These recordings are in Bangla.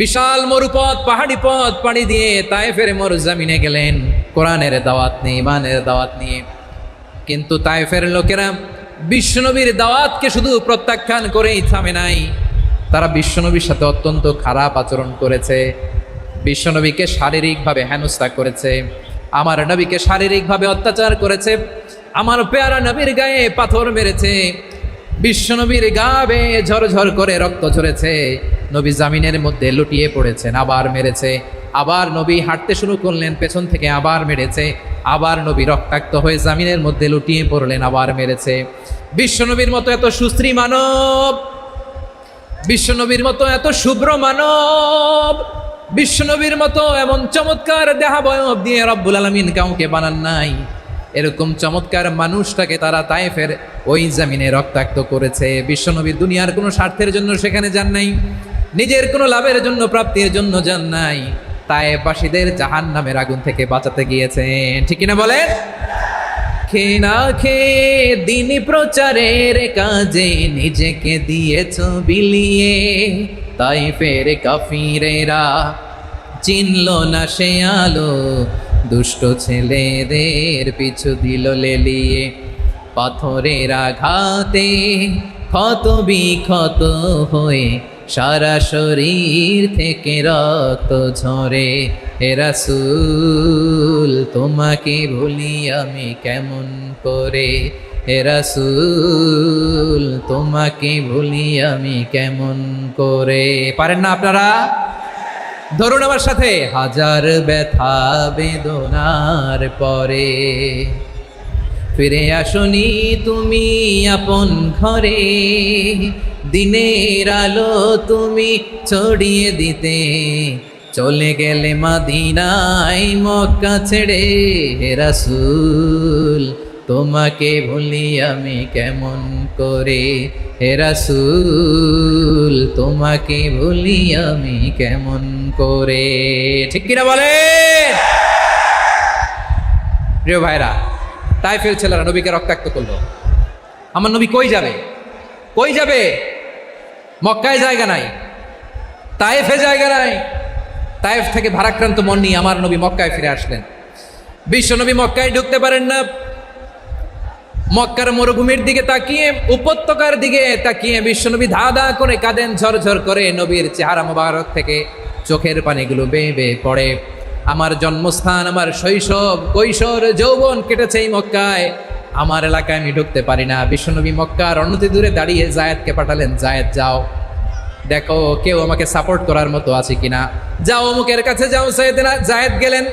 বিশাল মরুপথ, পাহাড়ি পথ পাড়ি দিয়ে তায়েফের মরুজমিনে গেলেন কোরআনের দাওয়াত নিয়ে, ইমানের দাওয়াত নিয়ে। কিন্তু তায়েফের লোকেরা বিশ্বনবীর দাওয়াতকে শুধু প্রত্যাখ্যান করেই থামে নাই, তারা বিশ্বনবীর সাথে অত্যন্ত খারাপ আচরণ করেছে। বিশ্বনবীকে শারীরিকভাবে হেনস্থা করেছে, আমার নবীকে শারীরিকভাবে অত্যাচার করেছে, আমার পেয়ারা নবীর গায়ে পাথর মেরেছে, বিশ্বনবীর গা বেয়ে ঝরঝর করে রক্ত ঝরেছে, নবী জামিনের মধ্যে লুটিয়ে পড়েছেন, আবার মেরেছে, আবার নবী হাঁটতে শুরু করলেন, পেছন থেকে আবার মেরেছে, আবার নবী রক্তাক্ত হয়ে জামিনের মধ্যে লুটিয়ে পড়লেন, আবার মেরেছে। বিশ্বনবীর মতো এত সুশ্রী মানব, বিশ্বনবীর মতো এত শুভ্র মানব, বিশ্বনবীর মতো এমন চমৎকার দেহাবয়ব দিয়ে রব্বুল আলামিন কাউকে বানান নাই। এরকম চমৎকার মানুষটাকে তারা তায়েফের ওই জমিনে রক্তাক্ত করেছে। বিশ্বনবী দুনিয়ার কোনো স্বার্থের জন্য সেখানে যান নাই, নিজের কোনো লাভের জন্য, প্রাপ্তির জন্য যান নাই, তায়েফবাসীদের জাহান্নামের আগুন থেকে বাঁচাতে গিয়েছেন। ঠিক কিনা বলেন? খেয়ে না খেয়ে দিন প্রচারের কাজে নিজেকে দিয়েছ বিলিয়ে, তায়েফের কাফিরেরা চিনল না সে আলো, দুষ্ট ছেলেদের পিছু দিল লেলিয়ে, পাথরের আঘাতে ক্ষত বিক্ষত হয়ে সারা শরীর থেকে রক্ত ঝরে। হে রাসূল তোমাকে ভুলি আমি কেমন করে, হে রাসূল তোমাকে ভুলি আমি কেমন করে। পারেন না আপনারা? ধরুন আমার সাথে, হাজার ব্যথা বেদনার পরে ফিরে আসনি তুমি আপন ঘরে, দিনের আলো তুমি ছড়িয়ে দিতে চলে গেলে মদিনায় মক্কা ছেড়ে। হে রাসূল তোমাকে ভুলি আমি কেমন করে, হে রাসূল তোমাকে ভুলি আমি কেমন করে। ঠিক কিনা বলে? প্রিয় ভাইরা, তায়েফের ছেলেরা নবীকে রক্তাক্ত করলো। আমার নবী কই যাবে? কই যাবে? মক্কায় জায়গা নাই, তায়েফে জায়গা নাই। তায়েফ থেকে ভারাক্রান্ত মন নিয়ে আমার নবী মক্কায় ফিরে আসলেন। বিশ্ব নবী মক্কায় ঢুকতে পারেন না। মক্কার মরুভূমির দিকে তাকিয়ে, উপত্যকার দিকে তাকিয়ে বিশ্বনবী ধা ধা করে কাঁদেন, ঝরঝর করে নবীর চেহারা মোবারক থেকে চোখের পানিগুলো বেয়ে বেয়ে পড়ে। আমার জন্মস্থান, আমার শৈশব, কৈশোর, যৌবন কেটেছে এই মক্কায়, আমার এলাকায় আমি ঢুকতে পারি না। বিশ্বনবী মক্কার অনতি দূরে দাঁড়িয়ে জায়েদকে পাঠালেন, জায়েদ যাও দেখো কেউ আমাকে সাপোর্ট করার মতো আছে কিনা, যাও অমুকের কাছে যাও। জায়েদ গেলেন,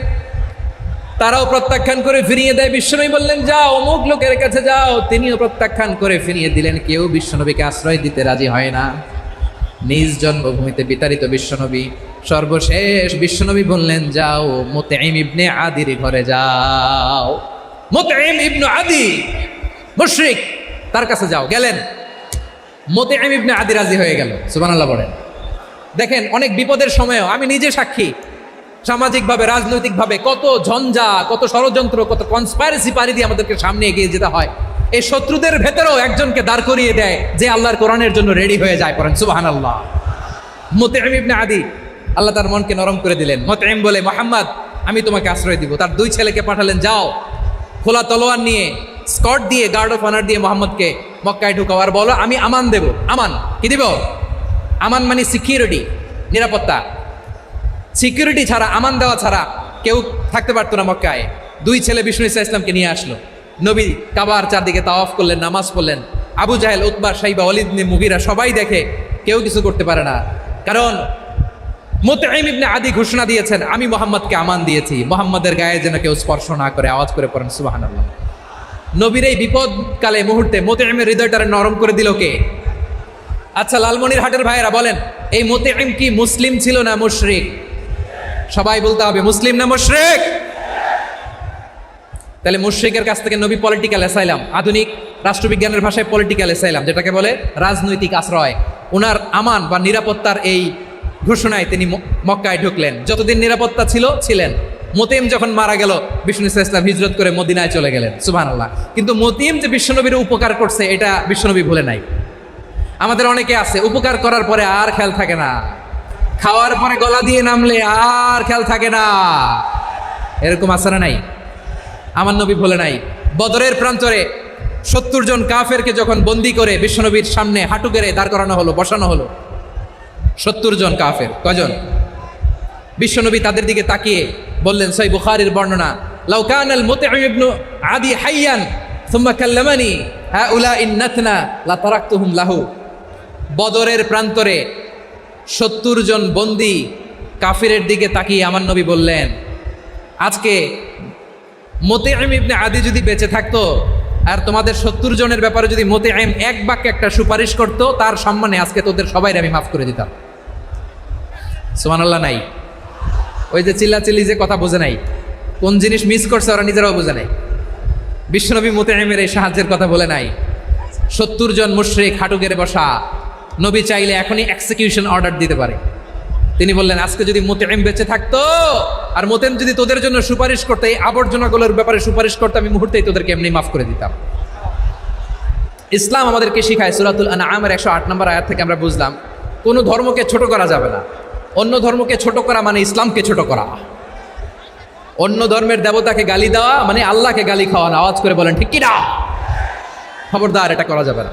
তারাও প্রত্যাখ্যান করে ফিরিয়ে দেয়। বিশ্বনবী বললেন যাও অমুক লোকের কাছে যাও, তিনিও প্রত্যাখ্যান করে ফিরিয়ে দিলেন। কেউ বিশ্বনবীকে আশ্রয় দিতে রাজি হয় না। নিজ জন্মভূমিতে বিতাড়িত বিশ্বনবী, সর্বশেষ বিশ্বনবী বললেন যাও মুতঈম ইবনে আদির ঘরে যাও। মুতঈম ইবনে আদি মুশরিক, তার কাছে যাও। গেলেন, মুতঈম ইবনে আদি রাজি হয়ে গেল। সুবহানাল্লাহ বলেন। দেখেন, অনেক বিপদের সময়ও আমি নিজে সাক্ষী, সামাজিকভাবে, রাজনৈতিকভাবে কত ঝঞ্ঝা, কত ষড়যন্ত্র, কত কনস্পাইরেসি পাড়ি দিয়ে আমাদেরকে সামনে এগিয়ে যেতে হয়। এই শত্রুদের ভেতরেও একজনকে দাঁড় করিয়ে দেয় যে আল্লাহর কোরআনের জন্য রেডি হয়ে যায়। পড়েন সুবহানাল্লাহ। মুতঈম ইবনে আদি, আল্লাহ তার মনকে নরম করে দিলেন। মুতঈম বলে, মুহাম্মদ আমি তোমাকে আশ্রয় দিব। তার দুই ছেলেকে পাঠালেন, যাও খোলা তলোয়ার নিয়ে, স্কট দিয়ে, গার্ড অফ অনার দিয়ে মোহাম্মদকে মক্কায় ঢুকাও, আর বলো আমি আমান দেব। আমান কি দিব? আমান মানে সিকিউরিটি, নিরাপত্তা। সিকিউরিটি ছাড়া, আমান দেওয়া ছাড়া কেউ থাকতে পারতো না মক্কায়। দুই ছেলে বিষ্ণু ইসা ইসলামকে নিয়ে আসলো। নবী কাবার চারদিকে তাওয়াফ করলেন, নামাজ পড়লেন। আবু জাহেল, উতবা, শাইবা, ওয়ালিদ ইবনে মুগীরা সবাই দেখে, কেউ কিছু করতে পারে না। কারণ মুতঈম ইবনে আদি ঘোষণা দিয়েছেন, আমি মোহাম্মদকে আমান দিয়েছি, মোহাম্মদের গায়ে যেন কেউ স্পর্শ না করে। আওয়াজ করে পড়েন সুবহানাল্লাহ। নবীর এই বিপদকালে মুহূর্তে মুতঈমের হৃদয়টারে নরম করে দিল কে? আচ্ছা, লালমনির হাটের ভাইয়েরা বলেন, এই মুতঈম কি মুসলিম ছিল না মুশরিক? সবাই বলতে হবে, মুসলিম না মুশরিক? তাহলে মুশরিকের কাছ থেকে নবী পলিটিক্যাল অ্যাসাইলাম, আধুনিক রাষ্ট্রবিজ্ঞানের ভাষায় পলিটিক্যাল অ্যাসাইলাম, যেটাকে বলে রাজনৈতিক আশ্রয়, ওনার আমান বা নিরাপত্তার এই ঘোষণায় তিনি মক্কায় ঢুকলেন। যতদিন নিরাপত্তা ছিল ছিলেন। মুতঈম যখন মারা গেল, বিষ্ণু ইসলাম হিজরত করে মদিনায় চলে গেলেন। সুবহানাল্লাহ। কিন্তু মুতঈম যে বিশ্বনবীর উপকার করছে, এটা বিশ্বনবী ভুলে নাই। আমাদের অনেকে আছে উপকার করার পরে আর খেয়াল থাকে না, খাওয়ার পরে গলা দিয়ে নামলে আর খেয়াল থাকে না। এরকম আছে না নাই? আমার নবী বলে নাই, বদরের প্রান্তরে 70 জন কাফেরকে যখন বন্দি করে বিশ্বনবীর সামনে হাঁটু গেড়ে দাঁড় করানো হলো, বসানো হলো, 70 জন কাফের, কজন? বিশ্বনবী তাদের দিকে তাকিয়ে বললেন, সহিহ বুখারীর বর্ণনা, লাউ কানাল মুতঈম ইবনু আদি হাইয়ান সুম্মা কাল্লামানি হাউলাই নাতনা লা তারাকতুহুম লাহু। বদরের প্রান্তরে 70 জন বন্দি কাফিরের দিকে তাকিয়ে আমার নবী বললেন, আজকে মুতঈম ইবনে আদি যদি বেঁচে থাকতো আর তোমাদের 70 জনের ব্যাপারে যদি মুতঈম এক বাক্যে একটা সুপারিশ করতো, তার সম্মানে আজকে তোদের সবাইকে আমি মাফ করে দিতাম। সুবহানাল্লাহ নাই? ওই যে চিল্লাচিল্লি যে কথা বোঝে নাই, কোন জিনিস মিস করছে ওরা নিজেরাও বোঝে নাই। বিশ্বনবী মুতঈমের এই সাহায্যের কথা বলে নাই। 70 জন মুশরিক হাঁটু গেড়ে বসা, নবী চাইলে এখনই এক্সিকিউশন অর্ডার দিতে পারে। তিনি বললেন, আজকে যদি মুতঈম বেঁচে থাকতো আর মুতঈম যদি তোদের জন্য সুপারিশ করতে, এই আবর্জনাগুলোর ব্যাপারে সুপারিশ করতে, আমি মুহূর্তেই তোদেরকে এমনি মাফ করে দিতাম। ইসলাম আমাদেরকে শিখায়, সূরাতুল আনআমের 108 নম্বর আয়াত থেকে আমরা বুঝলাম, কোনো ধর্মকে ছোট করা যাবে না। অন্য ধর্মকে ছোট করা মানে ইসলামকে ছোট করা। অন্য ধর্মের দেবতাকে গালি দেওয়া মানে আল্লাহকে গালি খাওয়ানো। আওয়াজ করে বলেন ঠিক কি না? খবরদার, এটা করা যাবে না।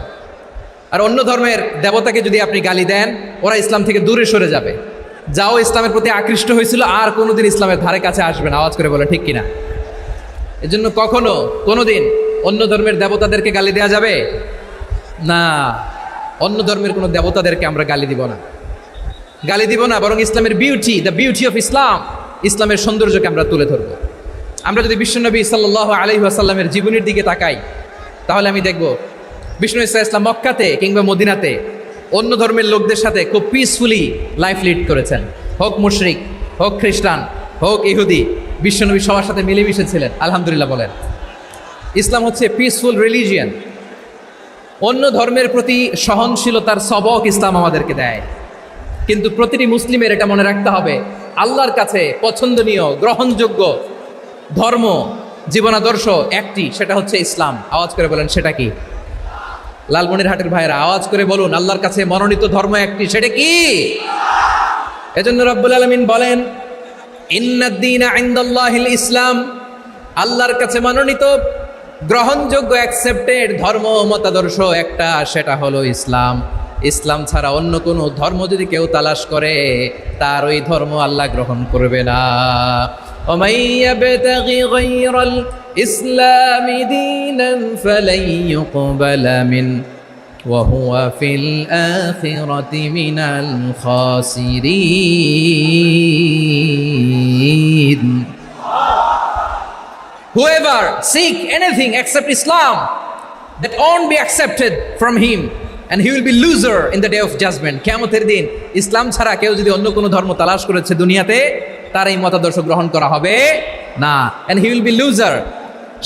আর অন্য ধর্মের দেবতাকে যদি আপনি গালি দেন, ওরা ইসলাম থেকে দূরে সরে যাবে। যাও ইসলামের প্রতি আকৃষ্ট হয়েছিল আর কোনোদিন ইসলামের ধারে কাছে আসবে না। আওয়াজ করে বলে ঠিক কিনা? এজন্য কখনো কোনোদিন অন্য ধর্মের দেবতাদেরকে গালি দেওয়া যাবে না। অন্য ধর্মের কোনো দেবতাদেরকে আমরা গালি দিব না, গালি দিব না, বরং ইসলামের beauty, the beauty of Islam, ইসলামের সৌন্দর্যকে আমরা তুলে ধরব। আমরা যদি বিশ্বনবী সাল্লাল্লাহু আলাইহি ওয়াসাল্লামের জীবনের দিকে তাকাই, তাহলে আমি দেখব বিষ্ণু ইসলাম মক্কাতে কিংবা মদিনাতে অন্য ধর্মের লোকদের সাথে খুব পিসফুলি লাইফ লিড করেছেন। হোক মুশরিক, হোক খ্রিস্টান, হোক ইহুদি, বিশ্বনবী সবার সাথে মিলেমিশে ছিলেন। আলহামদুলিল্লাহ বলেন। ইসলাম হচ্ছে পিসফুল রিলিজিয়ান। অন্য ধর্মের প্রতি সহনশীলতার সবক ইসলাম আমাদেরকে দেয়। কিন্তু প্রতিটি মুসলিমের এটা মনে রাখতে হবে, আল্লাহর কাছে পছন্দনীয় গ্রহণযোগ্য ধর্ম, জীবনাদর্শ একটি, সেটা হচ্ছে ইসলাম। আওয়াজ করে বলেন সেটা কি? লালমনিরহাটের ভাইয়েরা আওয়াজ করে বলুন, আল্লাহর কাছে মনোনীত ধর্ম একটি, সেটা কি? এজন্য রব্বুল আলামিন বলেন, ইন্নাদ-দীনা ইনদাল্লাহিল ইসলাম। আল্লাহর কাছে মনোনীত গ্রহণযোগ্য অ্যাকসেপ্টেড ধর্ম মতাদর্শ একটা, সেটা হলো ইসলাম। ইসলাম ছাড়া অন্য কোনো ধর্ম যদি কেউ তালাশ করে, তার ওই ধর্ম আল্লাহ গ্রহণ করবে না। ومن يبتغي غير الإسلام دينا فلن يقبل منه وهو في الآخرة من الخاسرين. Whoever seek anything except Islam, that won't be accepted from him, and he will be loser in the day of judgment. কিয়ামতের দিন ইসলাম ছাড়া কেউ যদি অন্য কোনো ধর্ম তালাশ করেছে দুনিয়াতে, তার এই মতাদর্শ গ্রহণ করা হবে না। and he will be loser,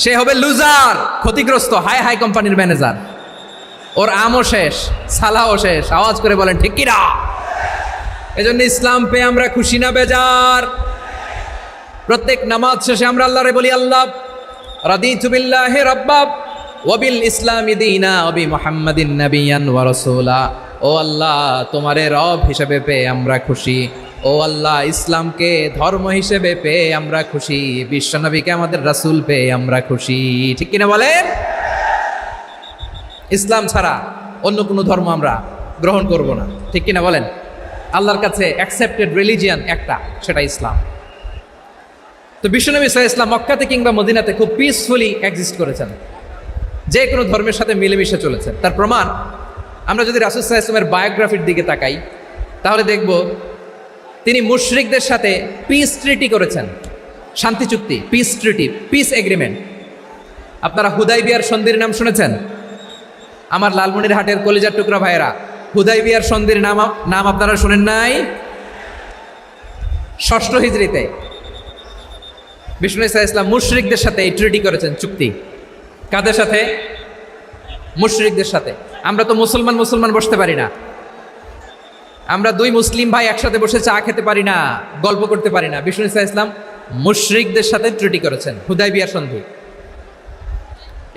সে হবে লুজার, ক্ষতিগ্রস্ত। হাই হাই কোম্পানির ম্যানেজার, ওর আমও শেষ, সালাও শেষ। আওয়াজ করে বলেন ঠিক কি না? এজন্য ইসলাম পেয়ে আমরা খুশি না বেজার? প্রত্যেক নামাজ শেষে আমরা আল্লাহরে বলি, আল্লাহ রাদিতু বিল্লাহি রাব্বা ওয়া বিল ইসলামি দীনা ওয়া বি মুহাম্মাদিন নাবিয়ান ওয়া রাসূলা। ও আল্লাহ, তোমারে রব হিসেবে পেয়ে আমরা খুশি। ও আল্লাহ, ইসলামকে ধর্ম হিসেবে পেয়ে আমরা খুশি। বিশ্বনবীকে আমাদের রাসূল পেয়ে আমরা খুশি। ঠিক কিনা বলেন? ইসলাম ছাড়া অন্য কোনো ধর্ম আমরা গ্রহণ করব না। ঠিক কিনা বলেন? আল্লাহর কাছে অ্যাকসেপ্টেড রিলিজিয়ান একটা, সেটা ইসলাম। তো বিশ্বনবী সাল্লাল্লাহু আলাইহি ওয়াসাল্লাম মক্কাতে কিংবা মদিনাতে খুব পিসফুলি এক্সিস্ট করেছেন, যে কোনো ধর্মের সাথে মিলেমিশে চলেছেন। তার প্রমাণ আমরা যদি রাসূল সাল্লাল্লাহু আলাইহি ওয়াসাল্লামের বায়োগ্রাফির দিকে তাকাই, তাহলে দেখব তিনি মুশরিকদের সাথে পিস ট্রিটি করেছেন, শান্তি চুক্তি, পিস ট্রিটি, পিস এগ্রিমেন্ট। আপনারা হুদাইবিয়ার সন্ধির নাম শুনেছেন? আমার লালমনিরহাটের কলিজার টুকরা ভাইয়েরা, হুদাইবিয়ার সন্ধির নাম আপনারা শুনেন নাই? 6ষ্ঠ হিজরিতে বিষ্ণু ইসা ইসলাম মুশরিকদের সাথে এই ট্রিটি করেছেন, চুক্তি। কাদের সাথে? মুশরিকদের সাথে। আমরা তো মুসলমান বসতে পারি না। আমরা দুই মুসলিম ভাই একসাথে বসে চা খেতে পারি না, গল্প করতে পারি না। বিষ্ণু ইসা ইসলাম মুশরিকদের সাথে ট্রিটি করেছেন, হুদাইবিয়ার সন্ধি।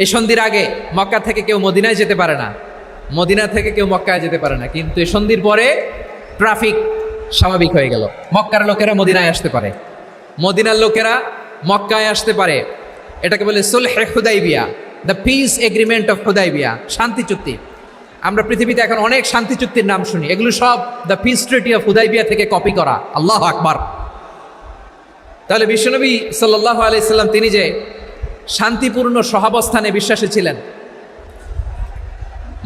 এই সন্ধির আগে মক্কা থেকে কেউ মদিনায় যেতে পারে না, মদিনা থেকে কেউ মক্কায় যেতে পারে না। কিন্তু এই সন্ধির পরে ট্রাফিক স্বাভাবিক হয়ে গেল। মক্কার লোকেরা মদিনায় আসতে পারে, মদিনার লোকেরা মক্কায় আসতে পারে। এটাকে বলে সুলহে Hudaibiya, the peace agreement of Hudaibiya, শান্তি চুক্তি। আমরা পৃথিবীতে এখন অনেক শান্তি চুক্তির নাম শুনি, এগুলো সব the piece treaty of Hudaibiya থেকে কপি করা। আল্লাহু আকবার। তাহলে বিশ্বনবী সাল্লাল্লাহু আলাইহি সাল্লাম তিনি যে শান্তিপূর্ণ সহাবস্থানে বিশ্বাসী ছিলেন,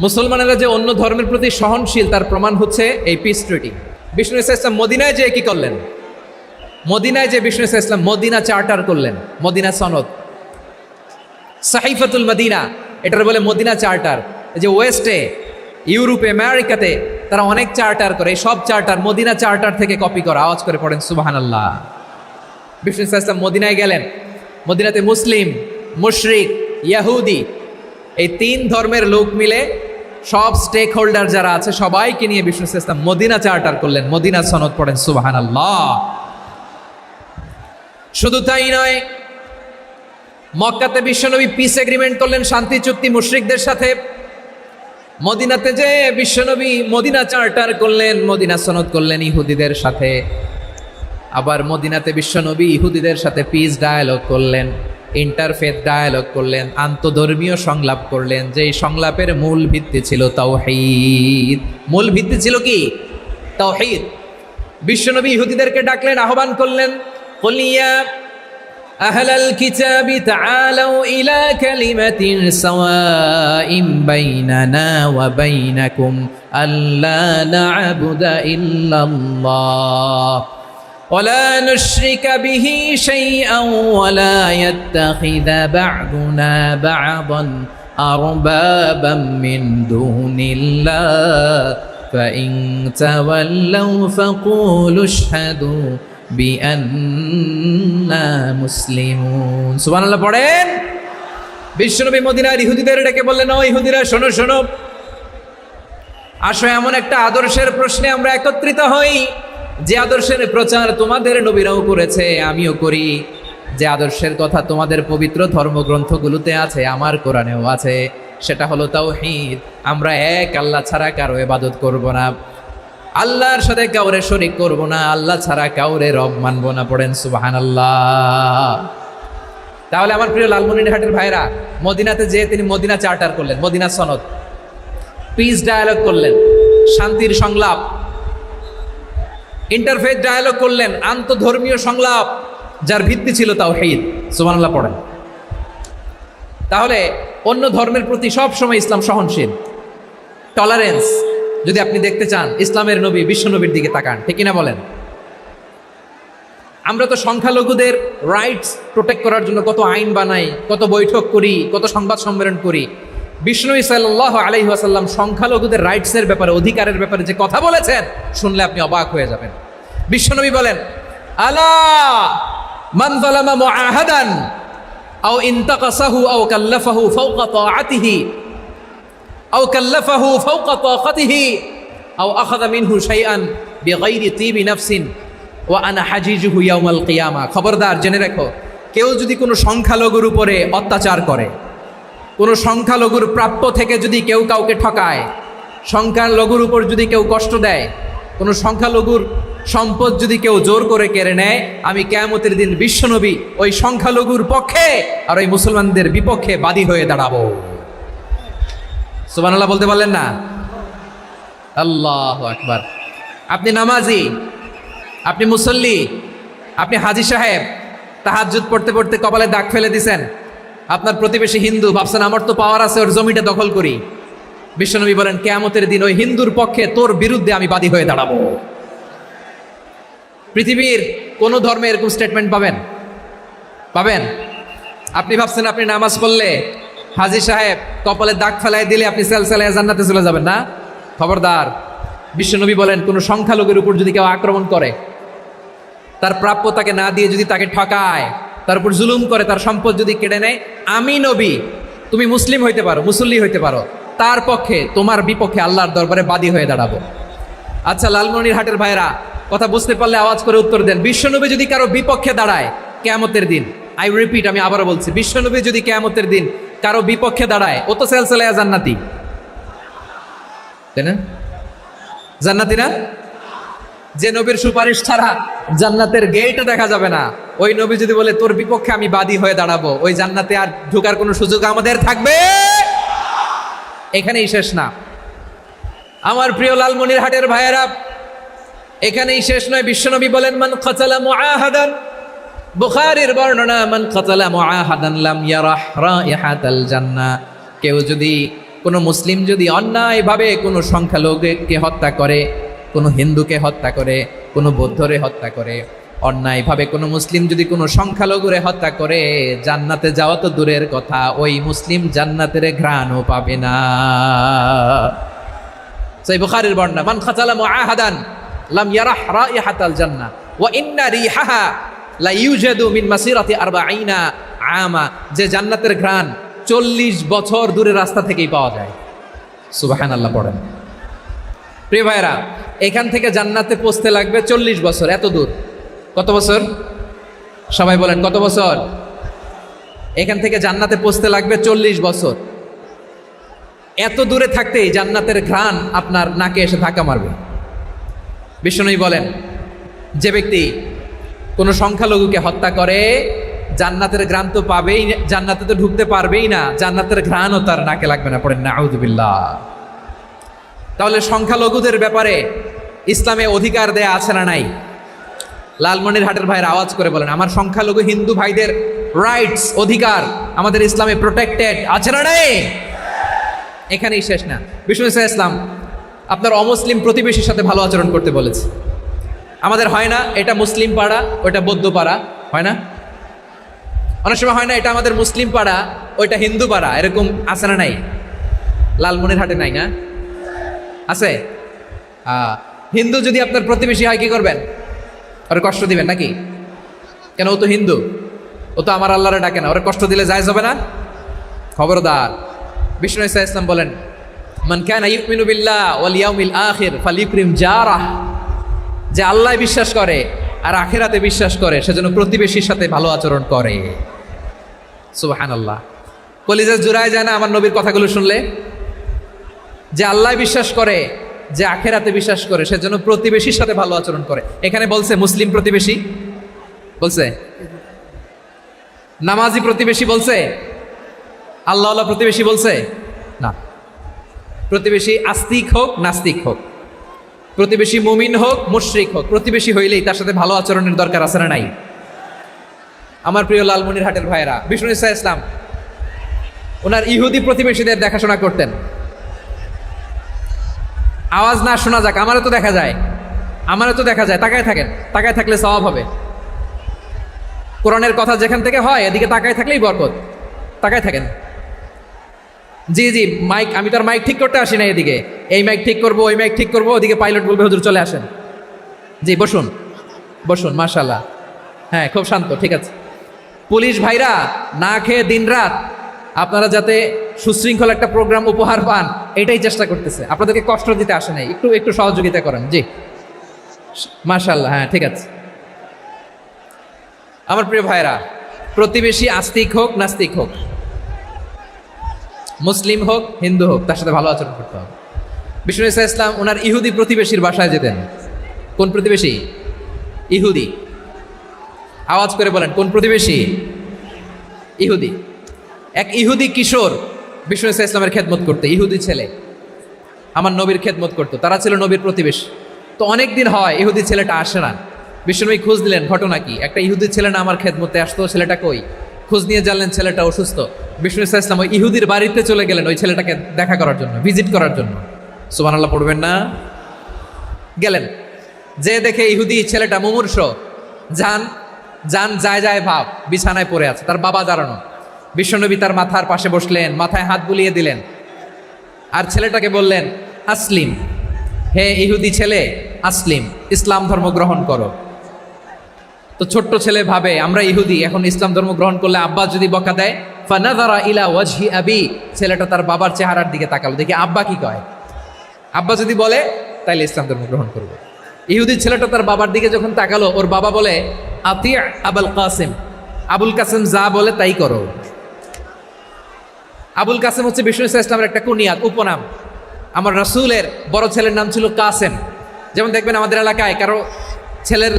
মুসলমানেরা যে অন্য ধর্মের প্রতি সহনশীল, তার প্রমাণ হচ্ছে এই পিস ট্রিটি। বিষ্ণু ইসলাম মদিনায় যে কি করলেন? মদিনায় যে বিষ্ণু ইসলাম মদিনা চার্টার করলেন, মদিনা সনদ, সাহিফাতুল মদিনা, এটার বলে মদিনা চার্টার। যে ওয়েস্টে, ইউরোপে, আমেরিকাতে তারা অনেক চার্টার করে, এই সব চার্টার মদিনা চার্টার থেকে কপি করা। আওয়াজ করে পড়েন সুবহানাল্লাহ। বিষ্ণু ইসলাম মদিনায় গেলেন, মদিনাতে মুসলিম, মুশরিক, ইয়াহুদি এই তিন ধর্মের লোক মিলে সব স্টেক হোল্ডার যারা আছে সবাইকে নিয়ে বিষ্ণু ইসলাম মদিনা চার্টার করলেন, মদিনা সনদ। পড়েন সুবহানাল্লাহ। শুধু তাই নয়, মক্কাতে বিশ্বনবী পিস এগ্রিমেন্ট করলেন, শান্তি চুক্তি মুশরিকদের সাথে। মদিনাতে যে বিশ্বনবী মদিনা চার্টার করলেন, মদিনা সনদ করলেন ইহুদিদের সাথে। আবার মদিনাতে বিশ্বনবী ইহুদিদের সাথে পিস ডায়ালগ করলেন, ইন্টারফেথ ডায়ালগ করলেন, আন্তধর্মীয় সংলাপ করলেন, যেই সংলাপের মূল ভিত্তি ছিল তাওহীদ। মূল ভিত্তি ছিল কি? তাওহীদ। বিশ্বনবী ইহুদিদেরকে ডাকলেন, আহ্বান করলেন, কুল ইয়া আহলাল কিতাবি তাআলাউ ইলা কালিমাতিন সাওয়াইন বাইনানা ওয়া বাইনাকুম আল্লা না'বুদা ইল্লাল্লাহ ولا نشرك به شيئا ولا يتخذ بعضنا بعضا أربابا من دون الله فإن تولوا فقولوا اشهدوا بأننا مسلمون سبحان الله পড়েন। বিশ্বনবী মদিনার ইহুদিদের ডেকে বললেন, ও ইহুদিরা শোনো শোনো, আসো এমন একটা আদর্শের প্রশ্নে আমরা একত্রিত হই যে আদর্শের প্রচার তোমাদের নবীরাও করেছে, আমিও করি। যে আদর্শের কথা তোমাদের পবিত্র ধর্মগ্রন্থগুলোতে আছে, আমার কোরআনেও আছে, সেটা হলো তাওহীদ। আমরা এক আল্লাহ ছাড়া কারো ইবাদত করব না, আল্লাহর সাথে কাউরে শরীক করব না, আল্লাহ ছাড়া কাউরে রব মানব না। পড়েন সুবহানাল্লাহ। তাহলে আমার প্রিয় লালমনিরহাটের ভাইরা, মদিনাতে যে তিনি মদিনা চার্টার করলেন, মদিনা সনদ, পিস ডায়ালগ করলেন, শান্তির সংলাপ, ইন্টারফেথ ডায়ালগ করলেন, আন্তধর্মীয় সংলাপ, যার ভিত্তি ছিল তাওহীদ। সুবহানাল্লাহ পড়েন। তাহলে অন্য ধর্মের প্রতি সব সময় ইসলাম সহনশীল, টলারেন্স। যদি আপনি দেখতে চান ইসলামের নবী বিশ্বনবীর দিকে তাকান, ঠিক কিনা বলেন? আমরা তো সংখ্যালঘুদের রাইটস প্রোটেক্ট করার জন্য কত আইন বানাই, কত বৈঠক করি, কত সংবাদ সম্মেলন করি। বিষ্ণু সাল্লাল্লাহু আলাইহি ওয়াসাল্লাম সংখ্যালঘুদের রাইটসের ব্যাপারে, অধিকারের ব্যাপারে যে কথা বলেছেন, শুনলে আপনি অবাক হয়ে যাবেন। বিশ্বনবী বলেন, আলা মান যালামা মুআহাদান আও ইনতাকাসাহু আও কাল্লাফাহু ফাওকা তাআতিহি আও কাল্লাফাহু ফাওকা তাকাতিহি আও আখাযা মিনহু শাইআন বিগাইরি তিবি নাফসিন ওয়া আনা হাজিজুহু ইয়াউমাল কিয়ামা। খবরদার, জেনে রাখো, কেউ যদি কোনো সংখ্যালঘুর উপরে অত্যাচার করে, কোনো সংখ্যালঘুর প্রাপ্য থেকে যদি কেউ কাউকে ঠকায়, সংখ্যালঘুর উপর যদি কেউ কষ্ট দেয়, কোনো সংখ্যালঘুর সম্পদ যদি কেউ জোর করে কেড়ে নেয়, আমি কিয়ামতের দিন বিশ্বনবী ওই সংখ্যালঘুর পক্ষে আর ওই মুসলমানদের বিপক্ষে বাদী হয়ে দাঁড়াবো। সুবহানাল্লাহ বলতে পারলেন না? আল্লাহু আকবার। আপনি নামাজি, আপনি মুসল্লি, আপনি হাজী সাহেব, তাহাজ্জুদ পড়তে পড়তে কপালে দাগ ফেলে দিছেন, আপনার প্রতিবেশী হিন্দু, ভাবছেন আমার তো পাওয়ার আছে, ওর জমিটা দখল করি। বিশ্বনবী বলেন, কিয়ামতের দিন ওই হিন্দুর পক্ষে তোর বিরুদ্ধে আমি বাদী হয়ে দাঁড়াবো। পৃথিবীর কোন ধর্মে এরকম স্টেটমেন্ট পাবেন? পাবেন? আপনি ভাবছেন আপনি নামাজ পড়লে হাজী সাহেব কপালে দাগ ফেলাই দিলে আপনি সেলসেলায় জান্নাতে চলে যাবেন না? খবরদার। বিশ্বনবী বলেন, কোন সংখ্যালঘুর উপর যদি কেউ আক্রমণ করে, তার প্রাপ্য তাকে না দিয়ে যদি তাকে ঠকায়, তার উপর জুলুম করে, তার সম্পদ যদি কেড়ে নেয়, আমি নবী, তুমি মুসলিম হইতে পারো, মুসল্লি হইতে পারো, তার পক্ষে, তোমার বিপক্ষে আল্লাহর দরবারে বাদী হয়ে দাঁড়াবো। আচ্ছা লালমনিরহাটের ভাইরা, কথা বুঝতে পারলে আওয়াজ করে উত্তর দেন। বিশ্বনবী যদি কারো বিপক্ষে দাঁড়ায় কিয়ামতের দিন, আই রিপিট, আমি আবারও বলছি, বিশ্বনবী যদি কিয়ামতের দিন কারো বিপক্ষে দাঁড়ায়, ও তো সেলসেলায়া জান্নাতি, তাই না? জান্নাতি না? যে নবীর সুপারিশ ছাড়া জান্নাতের গেট দেখা যাবে না, ওই নবী যদি বলে তোর বিপক্ষে আমি বাদী হয়ে দাঁড়াবো, ওই জান্নাতে আর ঢোকার কোনো সুযোগ আমাদের থাকবে? এখানেই শেষ না আমার প্রিয় লালমনিরহাটের ভাইয়েরা, এখানেই শেষ নয়। বিশ্বনবী বলেন মান কাতালা মুআহাদান, বুখারীর বর্ণনা, মান কাতালা মুআহাদান লাম ইয়ারাহ রাইহাতাল জান্নাহ। কেউ যদি, কোনো মুসলিম যদি অন্যায়ভাবে কোনো সংখ্যালঘুকে হত্যা করে, কোনো হিন্দুকে হত্যা করে, কোনো বৌদ্ধরে হত্যা করে, অন্যায়ভাবে কোনো মুসলিম যদি কোনো সংখ্যালঘুরে হত্যা করে, জান্নাতে যাওয়া তো দূরের কথা, ওই মুসলিম জান্নাতের ঘ্রাণও পাবে না। সেই বুখারীর বর্ণনা, মান কাতালা মুআহাদান লাম ইয়ারাহ রাইহাতাল জান্নাহ ওয়া ইন্না রিহাহা লা ইউজাদু মিন মাসিরাতি 40 আমা। যে জান্নাতের ঘ্রাণ 40 বছর দূরের রাস্তা থেকেই পাওয়া যায়। সুবহানাল্লাহ পড়েন। প্রিয় ভাইরা, এখান থেকে জান্নাতে পৌঁছতে লাগবে 40 বছর। এত দূর, কত বছর? সবাই বলেন কত বছর? এখান থেকে জান্নাতে পৌঁছতে লাগবে 40 বছর। এত দূরে থাকতেই জান্নাতের ঘ্রাণ আপনার নাকে এসে ধাক্কা মারবে। বিষ্ণুই বলেন, যে ব্যক্তি কোনো সংখ্যালঘুকে হত্যা করে জান্নাতের ঘ্রাণ তো পাবেই, জান্নাতে তো ঢুকতে পারবেই না, জান্নাতের ঘ্রাণও তার নাকে লাগবে না। পড়েন নাউযুবিল্লাহ। তাহলে সংখ্যালঘুদের ব্যাপারে ইসলামে অধিকার দেয়া আছে না নাই? লালমনিরহাটের ভাইয়ের আওয়াজ করে বলেন, আমার সংখ্যালঘু হিন্দু ভাইদের রাইটস, অধিকার আমাদের ইসলামে প্রোটেক্টেড আছে না নাই? এখানেই শেষ না। বিষ্ণু ইসলাম আপনার অমুসলিম প্রতিবেশীর সাথে ভালো আচরণ করতে বলেছে। আমাদের হয় না এটা মুসলিম পাড়া, ওইটা বৌদ্ধ পাড়া, হয় না? অনেক সময় হয় না এটা আমাদের মুসলিম পাড়া, ওইটা হিন্দু পাড়া, এরকম আছে না নাই? লালমনিরহাটে নাই না? আছে? হিন্দু যদি আপনার প্রতিবেশী হয় কি করবেন? ওরে কষ্ট দিবেন নাকি? কেন? ও তো হিন্দু, ও তো আমার আল্লাহরে ডাকে না, ওরে কষ্ট দিলে জায়েজ হবে না? খবরদার। বিষ্ণু ইসলাম বলেন, মান কানা ইউমিনু বিল্লাহ ওয়াল ইয়াউমিল আখির ফালিউকরিম জারাহ। যে আল্লাহ বিশ্বাস করে আর আখিরাতে বিশ্বাস করে, সেজন্য প্রতিবেশীর সাথে ভালো আচরণ করে। সুবহানাল্লাহ। কলিজা জুড়ায় যায় না আমার নবীর কথাগুলো শুনলে? যে আল্লাহ বিশ্বাস করে, যে আখিরাতে বিশ্বাস করে, সেজন্য প্রতিবেশীর সাথে ভালো আচরণ করে। এখানে বলছে মুসলিম প্রতিবেশী, বলছে নামাজি প্রতিবেশী, বলছে আল্লাহওয়ালা প্রতিবেশী, বলছে না। প্রতিবেশী আস্তিক হোক নাস্তিক হোক, প্রতিবেশী মুমিন হোক মুশরিক হোক, প্রতিবেশী হইলেই তার সাথে ভালো আচরণের দরকার আছে না নাই? আমার প্রিয় লালমনিরহাটের ভাইয়েরা, বিষ্ণু ইসলাম ওনার ইহুদি প্রতিবেশীদের দেখাশোনা করতেন। আওয়াজ না শোনা যাক, আমারও তো দেখা যায়, আমারও তো দেখা যায়। তাকায় থাকেন, তাকায় থাকলে সওয়াব হবে। কোরআনের কথা যেখান থেকে হয় এদিকে তাকায় থাকলেই বরকত। তাকায় থাকেন। জি জি, মাইক, আমি তো আর মাইক ঠিক করতে আসি না এদিকে, এই মাইক ঠিক করবো, ওই মাইক ঠিক করবো, ওদিকে পাইলট বলবে হুজুর চলে আসেন। জি বসুন, বসুন, মাশাআল্লাহ। হ্যাঁ, খুব শান্ত, ঠিক আছে। পুলিশ ভাইরা না খেয়ে দিনরাত আপনারা যাতে সুশৃঙ্খল একটা প্রোগ্রাম উপহার পান, এটাই চেষ্টা করতেছে। আপনাদেরকে কষ্ট দিতে আসে নাই, একটু একটু সহযোগিতা করেন। জি মাশাআল্লাহ। হ্যাঁ, ঠিক আছে। আমার প্রিয় ভাইরা, প্রতিবেশী আস্তিক হোক নাস্তিক হোক, মুসলিম হোক হিন্দু হোক, তার সাথে ভালো আচরণ করতে হবে। বিষ্ণু ইসলাম ওনার ইহুদি প্রতিবেশীর বাসায় যেতেন। কোন প্রতিবেশী? ইহুদি। আওয়াজ করে বলেন, কোন প্রতিবেশী? ইহুদি। এক ইহুদি কিশোর বিষ্ণু ইসলামের খেদমত করতে, ইহুদি ছেলে আমার নবীর খেদমত করতো, তারা ছিল নবীর প্রতিবেশী। তো অনেক দিন হয় ইহুদি ছেলেটা আসে না। বিষ্ণুনবী খোঁজ দিলেন, ঘটনা কি? একটা ইহুদি ছেলে না আমার খেদমতে আসতো, ছেলেটা কই? খোঁজ নিয়ে জানলেন ছেলেটা অসুস্থ। বিষ্ণু ইসলাম ওই ইহুদির বাড়িতে চলে গেলেন ওই ছেলেটাকে দেখা করার জন্য, ভিজিট করার জন্য। সুবহানাল্লাহ পড়বেন না? গেলেন, যে দেখে ইহুদি ছেলেটা মুমূর্ষ, যান যান যায় যায় ভাব, বিছানায় পড়ে আছে, তার বাবা দাঁড়ানো। বিশ্বনবী তার মাথার পাশে বসলেন, মাথায় হাত বুলিয়ে দিলেন, আর ছেলেটাকে বললেন, আসলিম, হে ইহুদি ছেলে, আসলিম, ইসলাম ধর্ম গ্রহণ করো। তো ছোট্ট ছেলে ভাবে আমরা ইহুদি, এখন ইসলাম ধর্ম গ্রহণ করলে আব্বা যদি বকা দেয়, ফানাযারা ইলা ওয়াজহি আবি, ছেলেটা তার বাবার চেহারার দিকে তাকালো, দেখি আব্বা কি কয়। আব্বা যদি বলে তাইলে ইসলাম ধর্ম গ্রহণ করবে। ইহুদি ছেলেটা তার বাবার দিকে যখন তাকালো, ওর বাবা বলে, আতি আবুল কাসিম, আবুল কাসিম যা বলে তাই করো। আবুল কাসিম হচ্ছে বিষ্ণু ইসলামের একটা কুনিয়াত, উপনাম। আমার রাসূলের বড় ছেলের নাম ছিল কাসেম, যেমন দেখবেন আমাদের এলাকায় কারো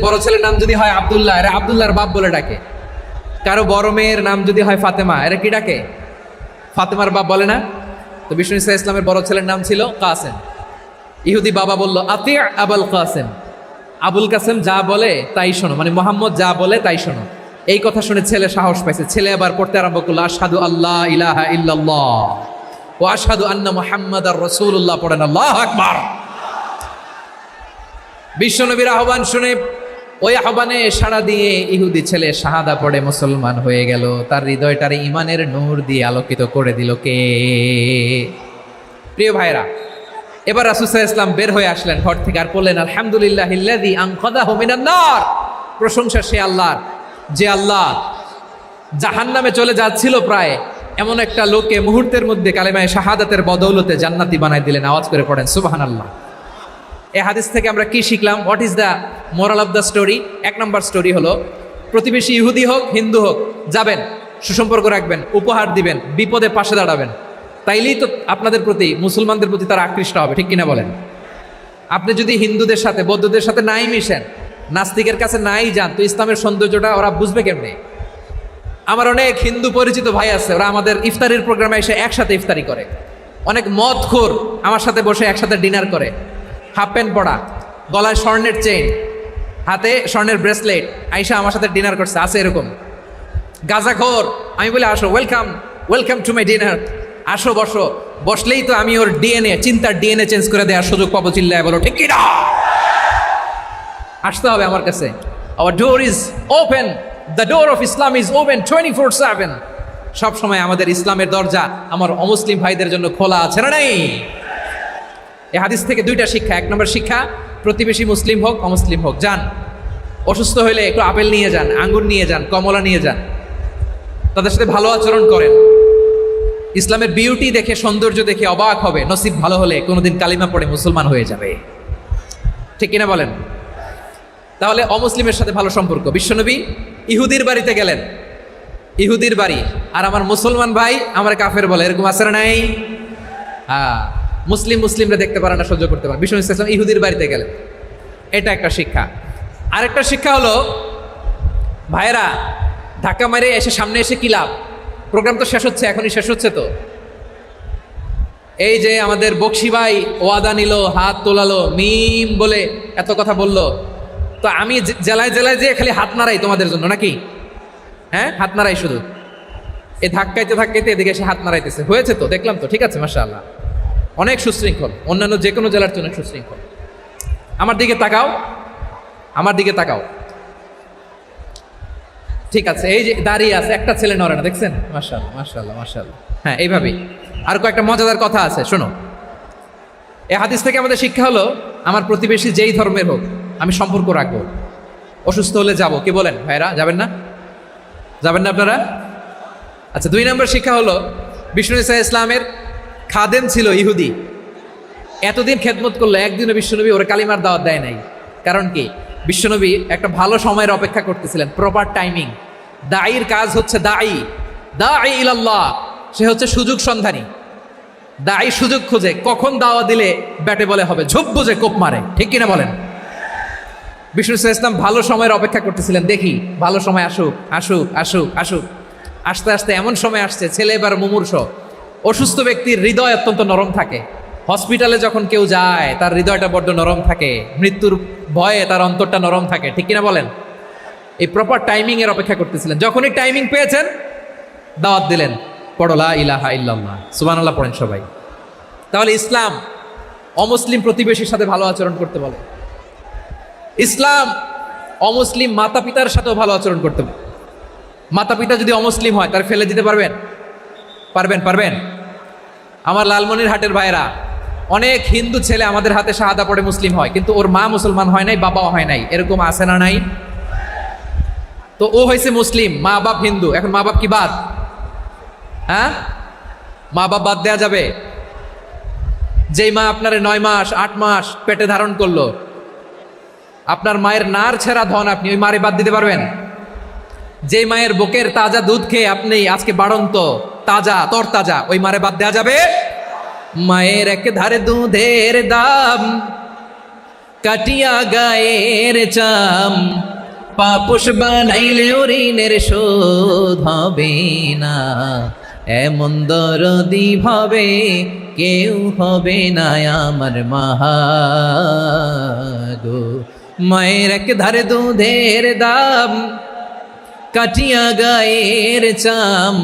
বড় ছেলের নাম যদি হয় আব্দুল্লাহ, এরা আব্দুল্লাহর বাপ বলে ডাকে। কারো বড় মেয়ের নাম যদি হয় ফাতেমা, এরা কি ডাকে? ফাতেমার বাপ বলে না? তো বিষ্ণু ইসা ইসলামের বড় ছেলের নাম ছিল কাসেম। ইহুদি বাবা বলল আতি আবুল কাসেম, আবুল কাসেম যা বলে তাই শোনো, মানে মোহাম্মদ যা বলে তাই শোনো। এই কথা শুনে ছেলে সাহস পাইছে, ছেলে আবার পড়তে আরম্ভ করলো আশহাদু আল্লাহ ইলাহা ইল্লাল্লাহ ওয়া আশহাদু আন্না মুহাম্মাদার রাসূলুল্লাহ, পড়েন আল্লাহু আকবার। বিশ্বনবীর আহ্বান শুনে ওই আহ্বানে সাড়া দিয়ে ইহুদি ছেলে শাহাদা পড়ে মুসলমান হয়ে গেল। তার হৃদয়টারে ইমানের নূর দিয়ে আলোকিত করে দিল কে? প্রিয় ভাইরা, এবার রাসূল সাল্লাল্লাহু আলাইহি ওয়াসাল্লাম বের হয়ে আসলেন ঘর থেকে আর বললেন আলহামদুলিল্লাহিল্লাযী আনকাযাহু মিনান নার। প্রশংসা সে আল্লাহর, যে আল্লাহ জাহান্নামে চলে যাচ্ছিল প্রায়, এমন একটা লোককে মুহূর্তের মধ্যে কালেমায়ে শাহাদাতের বদৌলতে জান্নাতি বানাই দিলেন। আওয়াজ করে পড়েন সুবহানাল্লাহ। এই হাদিস থেকে আমরা কি শিখলাম? What is the moral of the story? এক নম্বর স্টোরি হলো, প্রতিবেশী ইহুদি হোক হিন্দু হোক, যাবেন, সুসম্পর্ক রাখবেন, উপহার দিবেন, বিপদে পাশে দাঁড়াবেন। তাইলেই তো আপনাদের প্রতি, মুসলমানদের প্রতি তারা আকৃষ্ট হবে, ঠিক কিনা বলেন? আপনি যদি হিন্দুদের সাথে বৌদ্ধদের সাথে নাই মিশেন, নাস্তিকের কাছে নাই যান, তো ইসলামের সৌন্দর্যটা ওরা বুঝবে কেমনে? আমার অনেক হিন্দু পরিচিত ভাই আছে, ওরা আমাদের ইফতারির প্রোগ্রামে এসে একসাথে ইফতারি করে। অনেক মদখোর আমার সাথে বসে একসাথে ডিনার করে, হাফ প্যান্ট পরা, গলায় স্বর্ণের চেইন, হাতে স্বর্ণের ব্রেসলেট, আইসা আমার সাথে ডিনার করছে, আছে এরকম। গাঁজাখোর, আমি বলি আসো, welcome welcome to my dinner, আসো বসো। বসলেই তো আমি ওর ডিএনএ, চিন্তার ডিএনএ চেঞ্জ করে দেওয়ার সুযোগ পাবো, চিল্লায় বলো ঠিক কিনা? আসতে হবে আমার কাছে। Hour door is open, the door of Islam is open 24/7। সব সময় আমাদের ইসলামের দরজা আমার অমুসলিম ভাইদের জন্য খোলা আছে না নেই? এই হাদিস থেকে দুইটা শিক্ষা। এক নম্বর শিক্ষা, প্রতিবেশী মুসলিম হোক অমুসলিম হোক, যান, অসুস্থ হইলে একটু আপেল নিয়ে যান, আঙ্গুর নিয়ে যান, কমলা নিয়ে যান, তাদের সাথে ভালো আচরণ করেন। ইসলামের বিউটি দেখে, সৌন্দর্য দেখে অবাক হবে, নসিব ভালো হলে কোনোদিন কালিমা পড়ে মুসলমান হয়ে যাবে, ঠিক কিনা বলেন? তাহলে অমুসলিমের সাথে ভালো সম্পর্ক। বিশ্বনবী ইহুদির বাড়িতে গেলেন, ইহুদির বাড়ি, আর আমার মুসলমান ভাই আমার কাফের বলে, এরকম আছে না নাই? হ্যাঁ, মুসলিমরা দেখতে পারে না, সহ্য করতে পারে। বিশ্বনবী সাল্লাল্লাহু আলাইহি ওয়াসাল্লাম ইহুদির বাড়িতে গেলেন, এটা একটা শিক্ষা। আরেকটা শিক্ষা হলো, ভাইয়েরা ধাক্কা মারে এসে সামনে এসে কি লাভ? প্রোগ্রাম তো শেষ হচ্ছে, এখনই শেষ হচ্ছে তো। এই যে আমাদের বকশি ভাই ওয়াদা নিল, হাত তোলালো, মিম বলে এত কথা বললো, তো আমি জেলায় জেলায় যে খালি হাত নাড়াই তোমাদের জন্য নাকি? হ্যাঁ, হাত নাড়াই শুধু। এই ধাক্কাইতে ধাক্কাইতে এদিকে এসে হাত নাড়াইতেছে, হয়েছে তো, দেখলাম তো, ঠিক আছে, মাশাআল্লাহ, অনেক সুশৃঙ্খল, অন্যান্য যে কোনো জেলার জন্য সুশৃঙ্খল। আমার দিকে তাকাও, আমার দিকে তাকাও, ঠিক আছে। এই যে দাঁড়িয়ে আছে, একটা ছেলে নড়ে না, দেখছেন? মাশাআল্লাহ মাশাআল্লাহ মাশাআল্লাহ। হ্যাঁ, এইভাবেই। আর কয়েকটা মজাদার কথা আছে, শোনো। এই হাদিস থেকে আমাদের শিক্ষা হলো, আমার প্রতিবেশী যেই ধর্মের হোক আমি সম্পর্ক রাখবো। অসুস্থ হলে যাব, কি বলেন ভাইরা? যাবেন না? যাবেন না আপনারা? আচ্ছা, 2 নম্বর শিক্ষা হলো, বিষ্ণু ইসা ইসলামের খাদেম ছিল ইহুদি, এতদিন খেদমত করলো, একদিনও বিশ্বনবী ওরা কালিমার দাওয়াত দেয় নাই। কারণ কি? বিশ্বনবী একটা ভালো সময়ের অপেক্ষা করতেছিলেন, প্রপার টাইমিং। দায়ীর কাজ হচ্ছে দায়ী ইলাল্লাহ, সে হচ্ছে সুযোগ সন্ধানী। দায়ী সুযোগ খোঁজে, কখন দাওয়া দিলে ব্যাটে বলে হবে, ঝোপ বুঝে কোপ মারে, ঠিক কিনা বলেন? বিষ্ণু ইসলাম ভালো সময়ের অপেক্ষা করতেছিলেন, দেখি ভালো সময় আসুক আসুক আসুক আসুক। আস্তে আস্তে এমন সময় আসছে, ছেলে এবার মুমূর্ষ। অসুস্থ ব্যক্তির হৃদয় অত্যন্ত নরম থাকে, হসপিটালে যখন কেউ যায় তার হৃদয়টা বড্ড নরম থাকে, মৃত্যুর ভয়ে তার অন্তরটা নরম থাকে, ঠিক কিনা বলেন? এই প্রপার টাইমিং এর অপেক্ষা করতেছিলেন। যখনই টাইমিং পেয়েছেন, দাওয়াত দিলেন, পড়ো লা ইলাহা ইল্লাল্লাহ, সুবহানাল্লাহ পড়েন সবাই। তাহলে ইসলাম অমুসলিম প্রতিবেশীর সাথে ভালো আচরণ করতে বলে। ইসলাম অমুসলিম মাতা পিতার সাথেও ভালো আচরণ করতে বলে। মাতা পিতা যদি অমুসলিম হয়, তার ফেলে দিতে পারবেন? পারবেন? আমার লালমনির হাটের ভাইরা, অনেক হিন্দু ছেলে আমাদের হাতে শাহাদা পড়ে মুসলিম হয়, কিন্তু ওর মা মুসলমান হয় নাই, বাবাও হয় নাই, এরকম আছে না নাই? তো ও হয়েছে মুসলিম, মা বাপ হিন্দু, এখন মা বাপ কি বাদ? হ্যাঁ, মা বাপ বাদ দেয়া যাবে? যেই মা আপনার 9 মাস 8 মাস পেটে ধারণ করলো, আপনার মায়ের নার ছেঁড়া ধন, আপনি ওই মারে বাদ দিতে পারবেন? যেই মায়ের বুকের তাজা দুধ খেয়ে আপনি আজকে বাড়ন্ত তাজা তরতাজা, ওই মারে বাদ দেওয়া যাবে? মায়ের এক ধারে দুধের দাম, কাটিয়া গায়ের চাম, পাপোশ বানাইলে ঋণের শোধ হবে না, এমন দরদি ভাবে কেউ হবে না আমার মাগো। মায়ের এক ধারে দুধের দাম, কাটিয়া গায়ের চাম,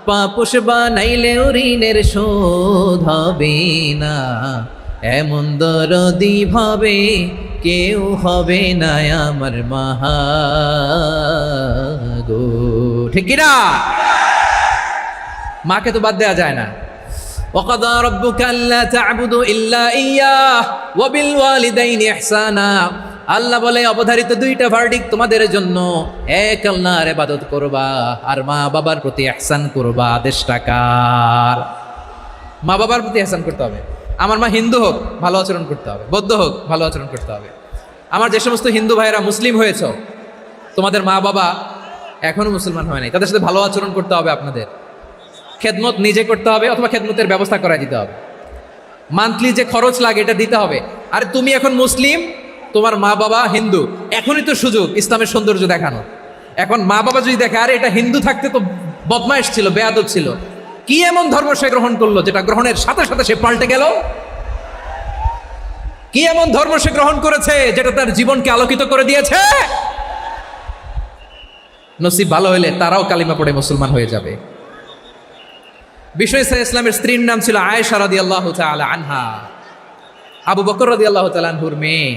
পাপোশ বানাইলে ঋণের শোধ হবে না, এমন দরদি ভাবে কেউ হবে না আমার মাগো। ঠিক কিনা? মাকে তো বাদ দেওয়া যায় না। وَقَضَى رَبُّكَ أَلَّا تَعْبُدُوا إِلَّا إِيَّاهُ وَبِالْوَالِدَيْنِ إِحْسَانًا। আল্লাহ বলে অবধারিত দুইটা ভার্ডিক তোমাদের জন্য, এক আল্লাহর ইবাদত করবা আর মা বাবার প্রতি ইহসান করবা। আদেশটা কার? মা বাবার প্রতি ইহসান করতে হবে। আমার মা হিন্দু হোক, ভালো আচরণ করতে হবে, বৌদ্ধ হোক, ভালো আচরণ করতে হবে। আমার যে সমস্ত হিন্দু ভাইয়েরা মুসলিম হয়েছে, তোমাদের মা বাবা এখনো মুসলমান হয় নাই, তাদের সাথে ভালো আচরণ করতে হবে। আপনাদের খেদমত নিজে করতে হবে অথবা খেদমতের ব্যবস্থা করাই দিতে হবে। মান্থলি যে খরচ লাগে এটা দিতে হবে। আর তুমি এখন মুসলিম, তোমার মা বাবা হিন্দু, এখনই তো সুযোগ ইসলামের সৌন্দর্য দেখানো। এখন মা বাবা যদি দেখে আরে এটা হিন্দু থাকতে তো বদমাইশ ছিল, বেয়াদব ছিল, কি এমন ধর্ম সে গ্রহণ করলো যেটা গ্রহণের সাথে সাথে সে পাল্টে গেল? কি এমন ধর্ম সে গ্রহণ করেছে যেটা তার জীবনকে আলোকিত করে দিয়েছে? নসিব ভালো হইলে তারাও কালিমা পড়ে মুসলমান হয়ে যাবে। বিষ্ণু ইসলামের স্ত্রীর নাম ছিল আয়েশা রাদিয়াল্লাহু তাআলা আনহা, আবু বকর রাদিয়াল্লাহু তাআলা আনহুর মেয়ে।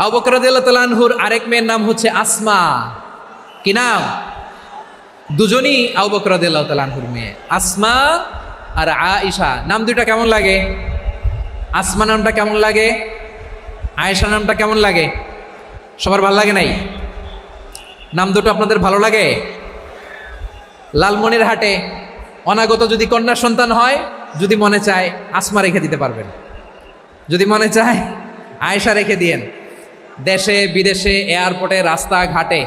আবু বকর রাদিয়াল্লাহু তাআলা আনহুর আরেক মেয়ের নাম হচ্ছে আসমা। কি নাম? দুজনই আবু বকর রাদিয়াল্লাহু তাআলা আনহুর মেয়ে, আসমা আর আয়েশা। নাম দুইটা কেমন লাগে? আসমা নামটা কেমন লাগে? আয়েশা নামটা কেমন লাগে? সবার ভালো লাগে নাই? নাম দুটো আপনাদের ভালো লাগে? লালমনিরহাটে অনাগত যদি কন্যা সন্তান হয়, যদি মনে চায় আসমা রেখে দিতে পারবেন, যদি মনে চায় আয়েশা রেখে দিয়েন। দেশে বিদেশে এয়ারপোর্টে রাস্তাঘাটে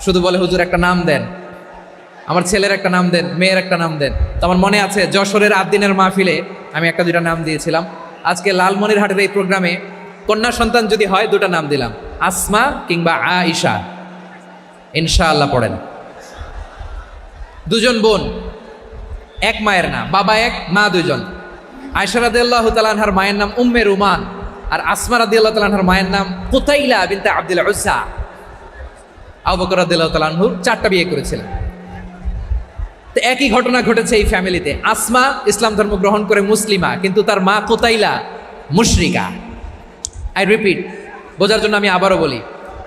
শুধু বলে হুজুর একটা নাম দেন, আমার ছেলের একটা নাম দেন, মেয়ের একটা নাম দেন। তো আমার মনে আছে যশোরের আদ্দিনের মাহফিলে আমি একটা দুইটা নাম দিয়েছিলাম। আজকে লালমনিরহাটের এই প্রোগ্রামে কন্যা সন্তান যদি হয় দুটা নাম দিলাম, আসমা কিংবা আয়েশা। ইনশাআল্লাহ পড়েন। দুজন বোন, এক মায়ের নাম, বাবা এক মা দুইজন। আয়েশা রাদিয়াল্লাহু তাআলা আনহার মায়ের নাম উম্মে রুমান, আর আসমা রাদিয়াল্লাহু তাআলা আনহার মায়ের নাম কুতাইলা বিনতে আব্দুল উজ্জা। আবু বকর রাদিয়াল্লাহু তাআলা আনহু 4টা বিয়ে করেছিলেন। তো একই ঘটনা ঘটেছে এই ফ্যামিলিতে। আসমা ইসলাম ধর্ম গ্রহণ করে মুসলিমা, কিন্তু তার মা কুতাইলা মুশরিকা। আই রিপিট, বোঝার জন্য আমি আবারও বলি,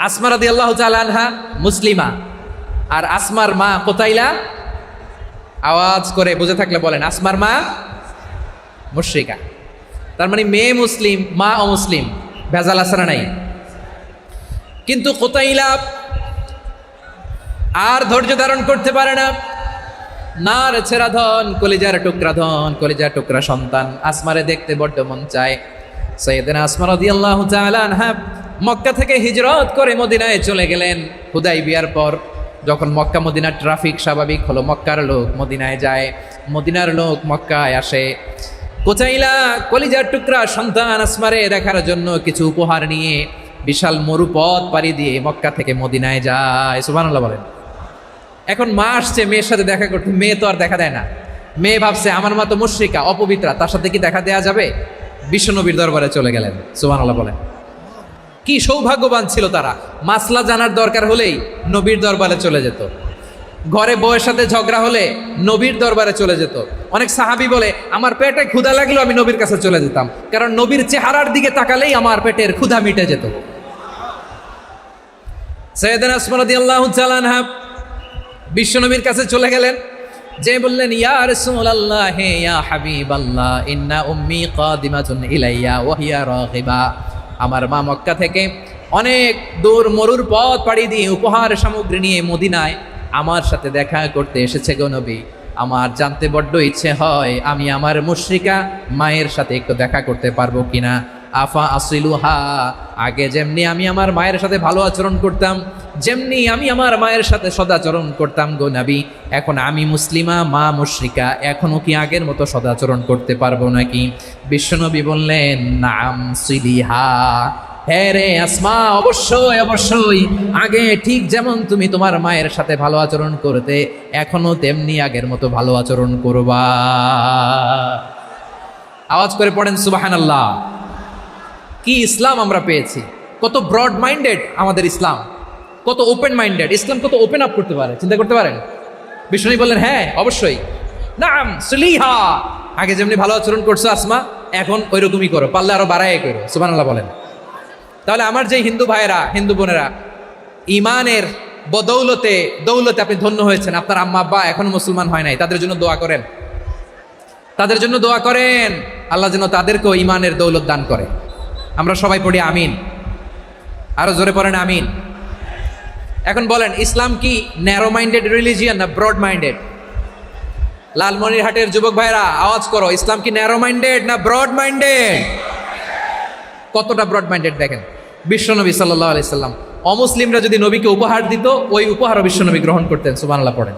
আসমা রাদিয়াল্লাহু তাআলা আনহা মুসলিমা, আর আসমার মা কুতাইলা, আওয়াজ করে বুঝে থাকলে বলেন, আসমার মা মুশরিকা। তার মানে মেয়ে মুসলিম, মা অমুসলিম, ভেজাল আছে না নাই? কিন্তু কুতাইলা আর ধৈর্য ধারণ করতে পারে না। নার ছেড়া ধন, কলিজার টুকরা ধন, কলিজার টুকরা সন্তান আসমারে দেখতে বড্ড মন চায়। সাইয়েদনা আসমা রাদিয়াল্লাহু তাআলা আনহা মক্কা থেকে হিজরত করে মদিনায় চলে গেলেন হুদাইবিয়ার পর। যখন মক্কা মদিনার ট্রাফিক স্বাভাবিক হলো, মক্কার লোক মদিনায় যায়, মদিনার লোক মক্কায় আসে। কুতাইলা কলিজার টুকরা সন্তান আসমারে দেখার জন্য কিছু উপহার নিয়ে বিশাল মরুপথ পাড়ি দিয়ে মক্কা থেকে মদিনায় যায়। সুবহানাল্লাহ বলেন। এখন মা আসছে মেয়ের সাথে দেখা করতে, মেয়ে তো আর দেখা দেয় না। মেয়ে ভাবছে আমার মা তো মুশরিকা, অপবিত্রা, তার সাথে কি দেখা দেয়া যাবে? বিশ্বনবীর দরবারে চলে গেলেন। সুবহানাল্লাহ বলেন। কি সৌভাগ্যবান ছিল তারা, মাসলা জানার দরকার হলেই নবীর দরবারে চলে যেত। ঘরে বউয়ের সাথে ঝগড়া হলে নবীর দরবারে চলে যেত। অনেক সাহাবী বলে আমার পেটে ক্ষুধা লাগলো আমি নবীর কাছে চলে যেতাম, কারণ নবীর চেহারার দিকে তাকালেই আমার পেটের ক্ষুধা মিটে যেত। সাইয়েদনা আসমা রাদিয়াল্লাহু তাআলা আনহা বিশ্বনবীর কাছে চলে গেলেন, যে বললেন ইয়া রাসূলুল্লাহ ইয়া হাবিবাল্লাহ ইন্না উম্মি কাদিমাতুন ইলাইয়া ওয়া হিয়া রাগিবা। আমার মা মক্কা থেকে অনেক দূর মরুর পথ পাড়ি দিয়ে উপহার সামগ্রী নিয়ে মদিনায় আমার সাথে দেখা করতে এসেছে গো নবী। আমার জানতে বড্ড ইচ্ছে হয় আমি আমার মুশরিকা মায়ের সাথে একটু দেখা করতে পারবো কিনা। আফা আসিলুহা, আগে যেমনি আমি আমার মায়ের সাথে ভালো আচরণ করতাম, যেমনি আমি আমার মায়ের সাথে সদাচরণ করতাম গো নবী, এখন আমি মুসলিমা, মা মুশরিকা, এখনো কি আগের মতো সদাচরণ করতে পারবো নাকি? বিশ্বনবী বললেন নাম সিলিহা, হ্যাঁ রে আসমা, অবশ্যই অবশ্যই, আগে ঠিক যেমন তুমি তোমার মায়ের সাথে ভালো আচরণ করতে, এখনো তেমনি আগের মতো ভালো আচরণ করবা। আওয়াজ করে পড়েন সুবহানাল্লাহ। কি ইসলাম আমরা পেয়েছি! কত ব্রড মাইন্ডেড আমাদের ইসলাম, কত ওপেন মাইন্ডেড ইসলাম, কত ওপেন আপ করতে পারে, চিন্তা করতে পারেন? বিষ্ণু বললেন হ্যাঁ অবশ্যই, নাম সুলিহা, আগে যেমনি ভালো আচরণ করছো আসমা, এখন ওই রকমই করো, পারলে আরো বাড়াই করো। সুবহানাল্লাহ বলেন। তাহলে আমার যে হিন্দু ভাইয়েরা, হিন্দু বোনেরা, ইমানের বদৌলতে দৌলতে আপনি ধন্য হয়েছেন, আপনার আম্মা আব্বা এখনো মুসলমান হয় নাই, তাদের জন্য দোয়া করেন, তাদের জন্য দোয়া করেন, আল্লাহ যেন তাদেরকেও ইমানের দৌলত দান করে। আমরা সবাই পড়ি আমিন, আরো জোরে পড়েন আমিন। এখন বলেন, ইসলাম কি ন্যারো মাইন্ডেড রিলিজিয়ান না ব্রড মাইন্ডেড? লালমনিরহাটের যুবক ভাইরা আওয়াজ করো, ইসলাম কি ন্যারো মাইন্ডেড না ব্রড মাইন্ডেড? কতটা ব্রড মাইন্ডেড দেখেন। বিশ্বনবী সাল্লাল্লাহু আলাইহি সাল্লাম অমুসলিমরা যদি নবীকে উপহার দিত, ওই উপহারও বিশ্বনবী গ্রহণ করতেন। সুবহানাল্লাহ পড়েন।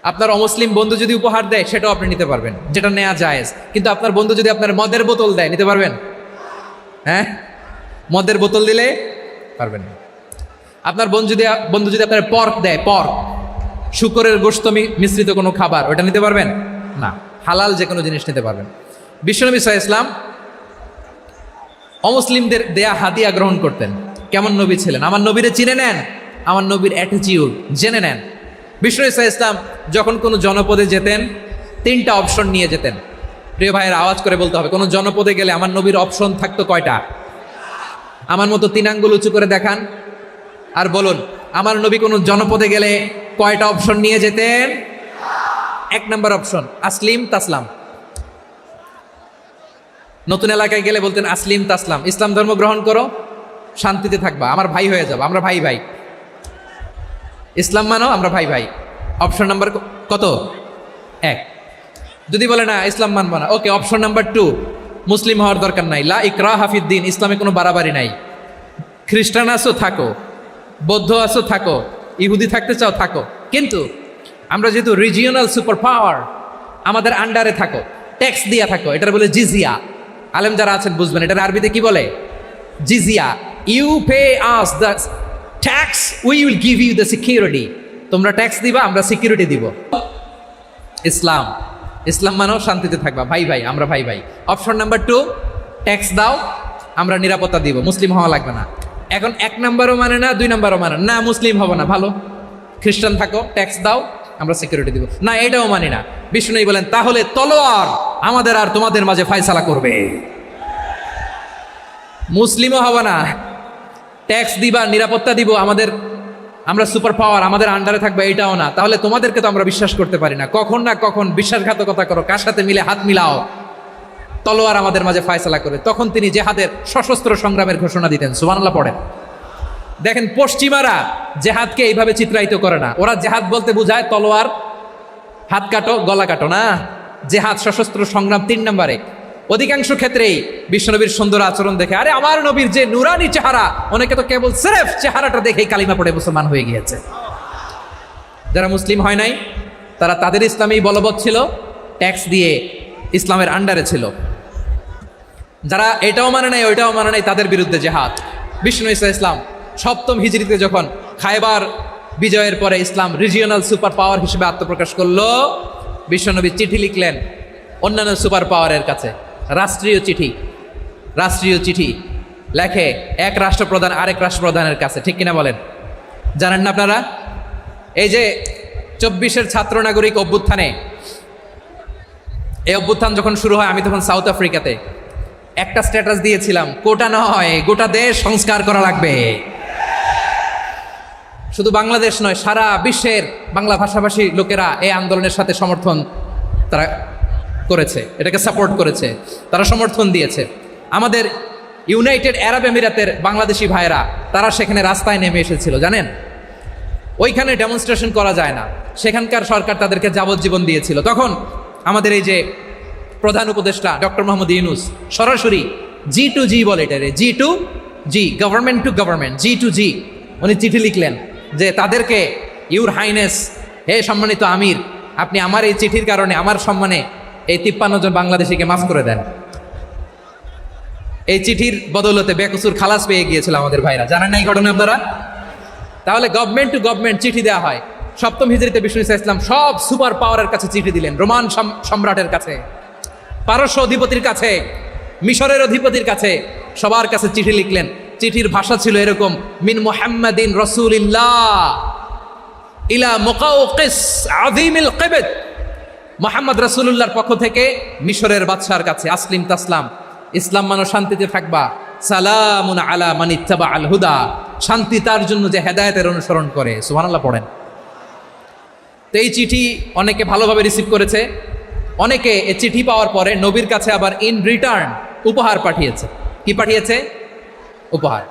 আপনার অমুসলিম বন্ধু যদি উপহার দেয়, সেটাও আপনি নিতে পারবেন, যেটা নেওয়া জায়েজ। কিন্তু আপনার বন্ধু যদি আপনার মদের বোতল দেয়, নিতে পারবেন? হ্যাঁ, মদের বোতল দিলে পারবেন না। আপনার বন্ধু যদি আপনার পর্ক দেয়, পর্ক, শুকরের গোশত মিশ্রিত কোনো খাবার, ওটা নিতে পারবেন না। হালাল যে কোনো জিনিস নিতে পারবেন। বিশ্বনবী সাল্লাল্লাহু আলাইহি ওয়াসাল্লাম অমুসলিমদের দেয়া হাদিয়া গ্রহণ করতেন। কেমন নবী ছিলেন! আমার নবীরে চিনে নেন, আমার নবীর অ্যাটিটিউড জেনে নেন। বিশ্বনবী সাল্লাল্লাহু আলাইহি ওয়াসাল্লাম যখন কোনো জনপদে যেতেন, 3টা অপশন নিয়ে যেতেন। প্রিয় ভাইয়ের আওয়াজ করে বলতে হবে, কোনো জনপদে গেলে আমার নবীর অপশন থাকতো কয়টা? আমার মতো 3 আঙ্গুল উঁচু করে দেখান আর বলুন, আমার নবী কোনো জনপদে গেলে কয়টা অপশন নিয়ে যেতেন? 1 নম্বর অপশন আসলিম তাসলাম। নতুন এলাকায় গেলে বলতেন আসলিম তাসলাম, ইসলাম ধর্ম গ্রহণ করো, শান্তিতে থাকবা, আমার ভাই হয়ে যাবো, আমরা ভাই ভাই, ইসলাম মানো, আমরা ভাই ভাই। অপশন নাম্বার কত? 1। যদি বলে না ইসলাম মানবো না, ওকে, অপশন নাম্বার 2, মুসলিম হওয়ার দরকার নাই, লা ইকরাহা ফিদ্দিন, ইসলামে কোনো বাড়াবাড়ি নাই। খ্রিস্টান আছো থাকো, বৌদ্ধ আছো থাকো, ইহুদি থাকতে চাও থাকো, কিন্তু আমরা যেহেতু রিজিওনাল সুপার পাওয়ার, আমাদের আন্ডারে থাকো, ট্যাক্স দিয়া থাকো, এটার বলে জিজিয়া। আলেম যারা আছেন বুঝবেন, এটার আরবিতে কি বলে? জিজিয়া। You pay us the tax, we will give you the security. তোমরা ট্যাক্স দিবা, আমরা সিকিউরিটি দিব। ইসলাম, ইসলাম মানো, শান্তিতে থাকবা, ভাই ভাই, আমরা ভাই ভাই। অপশন নাম্বার 2, ট্যাক্স দাও, আমরা নিরাপত্তা দিব, মুসলিম হওয়া লাগবে না। এখন 1 নম্বরও মানে না, 2 নম্বরও মানে না, মুসলিম হবো না, ভালো, খ্রিস্টান থাকো, ট্যাক্স দাও, আমরা সিকিউরিটি দিব না, এটাও মানি না। বিষ্ণু বলেন, তাহলে তলোয়ার আমাদের আর তোমাদের মাঝে ফায়সালা করবে। মুসলিমও হবো না, ট্যাক্স দিবা, নিরাপত্তা দিব, আমরা সুপার পাওয়ার, আমাদের আন্ডারে থাকবে, এটাও না, তাহলে তোমাদেরকে তো আমরা বিশ্বাস করতে পারি না। কখন না কখন বিশ্বাসঘাতকতা করো, কার সাথে মিলে হাত মিলাও, তলোয়ার আমাদের মাঝে ফায়সালা করে। তখন তিনি জেহাদের সশস্ত্র সংগ্রামের ঘোষণা দিতেন। সুবহানাল্লাহ পড়েন। দেখেন, পশ্চিমারা জেহাদকে এইভাবে চিত্রায়িত করে না। ওরা জেহাদ বলতে বোঝায় তলোয়ার, হাত কাটো, গলা কাটো, না, জেহাদ সশস্ত্র সংগ্রাম 3 নম্বরে। অধিকাংশ ক্ষেত্রেই বিশ্বনবীর সুন্দর আচরণ দেখে, আরে আমার নবীর যে নুরানি চেহারা, অনেকে তো কেবল সিরেফ চেহারাটা দেখেই কালিমা পড়ে মুসলমান হয়ে গিয়েছে। যারা মুসলিম হয় নাই, তারা তাদের ইসলামেই বলবৎ ছিল, ট্যাক্স দিয়ে ইসলামের আন্ডারে ছিল। যারা এটাও মানে নাই, ওইটাও মানে নাই, তাদের বিরুদ্ধে জেহাদ। বিষ্ণু ইসলাম 7ম হিজরিতে যখন খায়বার বিজয়ের পরে ইসলাম রিজিওনাল সুপার পাওয়ার হিসেবে আত্মপ্রকাশ করলো, বিশ্বনবী চিঠি লিখলেন অন্যান্য সুপার পাওয়ারের কাছে, রাষ্ট্রীয় চিঠি লেখে এক রাষ্ট্রপ্রধান আরেক রাষ্ট্রপ্রধানের কাছে। ঠিক কিনা বলেন? জানেন না আপনারা? এই যে 24-এর ছাত্র নাগরিক অভ্যুত্থানে, এই অভ্যুত্থান যখন শুরু হয়, আমি তখন সাউথ আফ্রিকাতে, একটা স্ট্যাটাস দিয়েছিলাম, কোটা নয়, গোটা দেশ সংস্কার করা লাগবে। শুধু বাংলাদেশ নয়, সারা বিশ্বের বাংলা ভাষাভাষী লোকেরা এই আন্দোলনের সাথে সমর্থন তারা করেছে, এটাকে সাপোর্ট করেছে, তারা সমর্থন দিয়েছে। আমাদের ইউনাইটেড আরব আমিরাতের বাংলাদেশি ভাইরা, তারা সেখানে রাস্তায় নেমে এসেছিল, জানেন? ওইখানে ডেমনস্ট্রেশন করা যায় না, সেখানকার সরকার তাদেরকে যাবজ্জীবন দিয়েছিল। তখন আমাদের এই যে প্রধান উপদেষ্টা ডক্টর মোহাম্মদ ইউনূস সরাসরি G2G বলে এটারে, G2G, government to government, G2G উনি চিঠি লিখলেন যে তাদেরকে, ইউর হাইনেস, হে সম্মানিত আমির, আপনি আমার এই চিঠির কারণে আমার সম্মানে এই 53 জন বাংলাদেশিকে মাফ করে দেন। এই চিঠির বদৌলতে বেকসুর খালাস পেয়ে গিয়েছিল আমাদের ভাইরা, জানেন না এই ঘটনা আপনারা? তাহলে গভর্নমেন্ট টু গভর্নমেন্ট চিঠি দেওয়া হয়। 7ম হিজরিতে বিষ্ণু ঈসা ইসলাম সব সুপার পাওয়ারের কাছে চিঠি দিলেন, রোমান সম্রাটের কাছে, পারস্য অধিপতির কাছে, মিশরের অধিপতির কাছে, সবার কাছে চিঠি লিখলেন। চিঠির ভাষা ছিল এরকম, মিন মুহাম্মাদিন রাসূলিল্লাহ ইলা মুকাওকিস আযীমিল কিবত, মুহাম্মদ রাসূলুল্লাহর পক্ষ থেকে মিশরের বাদশার কাছে, আসলিম তাসলাম, ইসলাম মানো শান্তিতে থাকবা, সালামুন আলা মান ইত্তাবা আল হুদা, শান্তি তার জন্য যে হেদায়েতের অনুসরণ করে। সুবহানাল্লাহ পড়েন। তো এই চিঠি অনেকে ভালোভাবে রিসিভ করেছে, অনেকে এই চিঠি পাওয়ার পরে নবীর কাছে আবার ইন রিটার্ন উপহার পাঠিয়েছে। কি পাঠিয়েছে? উপহার।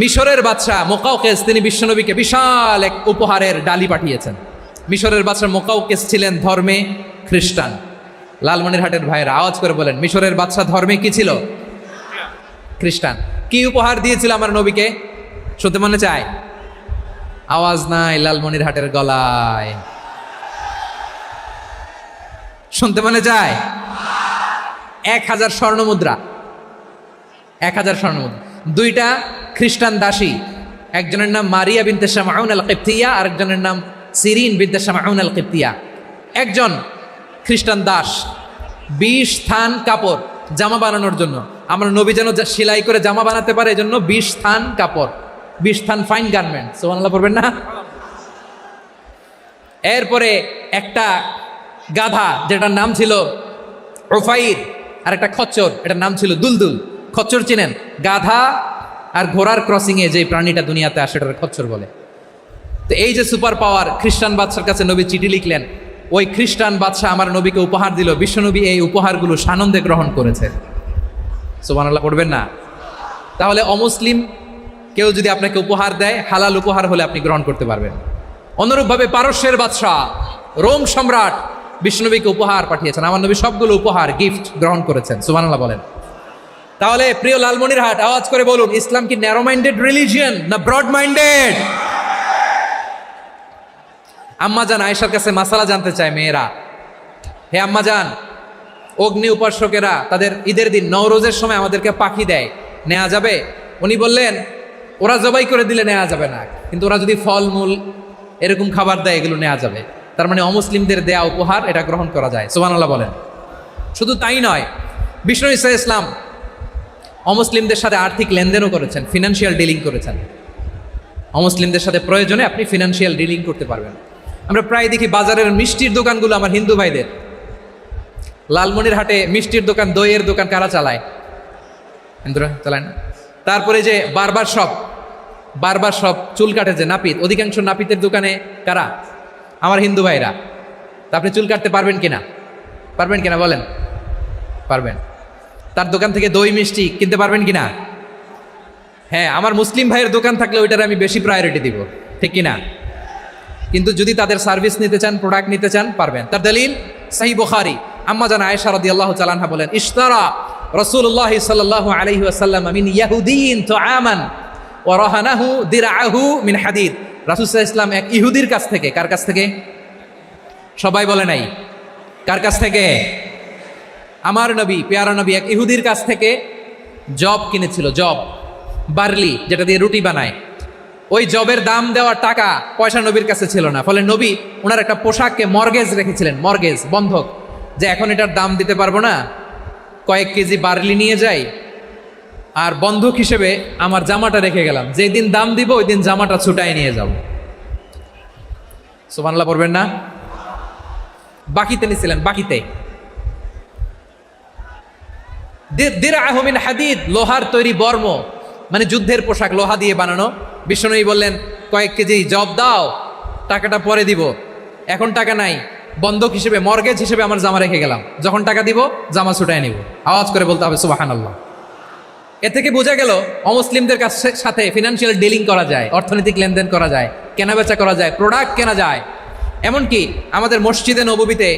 মিশরের বাদশা মুকাওকিস তিনি বিশ্বনবীকে বিশাল এক উপহারের ডালি পাঠিয়েছেন। মিশরের বাদশা মুকাওকিস ছিলেন ধর্মে খ্রিস্টান। লালমনিরহাটের ভাইয়েরা আওয়াজ করে বলেন, মিশরের বাদশা ধর্মে কি ছিল? খ্রিস্টান। কি উপহার দিয়েছিল আমার নবীকে? শুনতে মনে চায়? আওয়াজ নাই লালমনিরহাটের গলায়, শুনতে মনে চায়? 1000 স্বর্ণমুদ্রা, 1000 স্বর্ণমুদ্রা। 2টা খ্রিস্টান দাসী, একজনের নাম মারিয়া বিনতে শামউন আল কিবতিয়া, আরেকজনের নাম সিরিন বিনতে শামউন আল কিবতিয়া। একজন খ্রিস্টান দাস 20 থান কাপড় জামা বানানোর জন্য, আমরা নবী যেন সেলাই করে জামা বানাতে পারে এজন্য 20 থান কাপড়, 20 থান ফাইন গার্মেন্ট। সুবহানাল্লাহ পড়বেন না? এরপরে একটা গাধা যেটার নাম ছিল উফাইর, আর একটা খচ্চর, এটার নাম ছিল দুলদুল। খচ্চর চিনেন? গাধা আর ঘোড়ার ক্রসিংয়ে যে প্রাণীটা দুনিয়াতে আসে সেটার খচ্চর বলে। তো এই যে সুপার পাওয়ার খ্রিস্টান বাদশার কাছে নবী চিঠি লিখলেন, ওই খ্রিস্টান বাদশা আমার নবীকে উপহার দিল, বিশ্বনবী এই উপহারগুলো সানন্দে গ্রহণ করেছে। সুবহানাল্লাহ পড়বেন না? তাহলে অমুসলিম কেউ যদি আপনাকে উপহার দেয়, হালাল উপহার হলে আপনি গ্রহণ করতে পারবেন। অনুরূপভাবে পারস্যের বাদশা রোম সম্রাট বিশ্বনবীকে উপহার পাঠিয়েছেন, আমার নবী সবগুলো উপহার গিফট গ্রহণ করেছেন। সুবহানাল্লাহ বলেন। তাহলে প্রিয় লালমনিরহাট আওয়াজ করে বলুন, ইসলাম কি ন্যারো মাইন্ডেড রিলিজিয়ন না ব্রড মাইন্ডেড? আম্মাজান আয়েশার কাছে মাসালা জানতে চায় মেয়েরা, হে আম্মাজান, অগ্নি উপাসকেরা তাদের ঈদের দিন নওরোজের সময় আমাদেরকে পাখি দেয়, নেওয়া যাবে? উনি বললেন, ওরা জবাই করে দিলে নেওয়া যাবে না, কিন্তু ওরা যদি ফলমূল এরকম খাবার দেয় এগুলো নেওয়া যাবে। তার মানে অমুসলিমদের দেয়া উপহার এটা গ্রহণ করা যায়। সুবহানাল্লাহ বলেন। শুধু তাই নয়, বিষ্ণু ঈসা ইসলাম অমুসলিমদের সাথে আর্থিক লেনদেনও করেছেন, ফিনান্সিয়াল ডিলিং করেছেন। অমুসলিমদের সাথে প্রয়োজনে আপনি ফিনান্সিয়াল ডিলিং করতে পারবেন। আমরা প্রায় দেখি বাজারের মিষ্টির দোকানগুলো আমার হিন্দু ভাইদের। লালমনিরহাটে মিষ্টির দোকান, দইয়ের দোকান কারা চালায়? হিন্দুরা চালায় না? তারপরে যে বারবার শপ, চুল কাটে যে নাপিত, অধিকাংশ নাপিতের দোকানে কারা? আমার হিন্দু ভাইরা। তা আপনি চুল কাটতে পারবেন কিনা? পারবেন কিনা বলেন? পারবেন। তার দোকান থেকে দই মিষ্টি কিনতে পারবেন কিনা? হ্যাঁ, আমার মুসলিম ভাইয়ের দোকান থাকলে ওইটার আমি বেশি প্রায়োরিটি দিব, ঠিক কিনা? কিন্তু যদি তাদের সার্ভিস নিতে চান, প্রোডাক্ট নিতে চান, পারবেন। তার দলিল সহিহ বুখারী, আম্মা জান আয়েশা রাদিয়াল্লাহু তাআলা আনহা বলেন, ইশতারা রাসূলুল্লাহ সাল্লাল্লাহু আলাইহি ওয়াসাল্লাম মিন ইয়াহুদিয়িন তুআমান ওয়া রাহানাহু দিরআহু মিন হাদিদ। রাসূল সাল্লাল্লাহু আলাইহি ওয়াসাল্লাম এক ইহুদির কাছ থেকে, কার কাছ থেকে? সবাই বলে নাই, কার কাছ থেকে? আমার নবী, পেয়ারা নবী এক ইহুদির কাছ থেকে জব কিনেছিল, জব, বার্লি, যেটা দিয়ে রুটি বানায়। ওই জবের দাম দেওয়ার টাকা পয়সা নবীর কাছে ছিল না, ফলে নবী ওনার একটা পোশাককে মর্গেজ রেখেছিলেন, মর্গেজ, বন্ধক, যে এখন এটার দাম দিতে পারবো না, কয়েক কেজি বার্লি নিয়ে যাই আর বন্ধক হিসেবে আমার জামাটা রেখে গেলাম, যেই দিন দাম দিব ওই দিন জামাটা ছুটাই নিয়ে যাব। সুবহানাল্লাহ পড়বেন না? বাকিতে নিছিলেন, বাকিতে। দিরআহু মিন হাদিদ, লোহার তৈরি বর্ম, মানে যুদ্ধের পোশাক, লোহা দিয়ে বানানো। বিশ্বনবী বললেন, কয়েক কেজি জব দাও, টাকাটা পরে দিব, এখন টাকা নাই, বন্ধক হিসেবে, মর্গেজ হিসেবে আমার জামা রেখে গেলাম, যখন টাকা দিব জামা ছুটায় নিব। আওয়াজ করে বলতে হবে সুবহানাল্লাহ। এ থেকে বোঝা গেল অমুসলিমদের সাথে ফিনান্সিয়াল ডিলিং করা যায়, অর্থনৈতিক লেনদেন করা যায়, কেনাবেচা করা যায়, প্রোডাক্ট কেনা যায়। এমনকি আমাদের মসজিদে নববীতে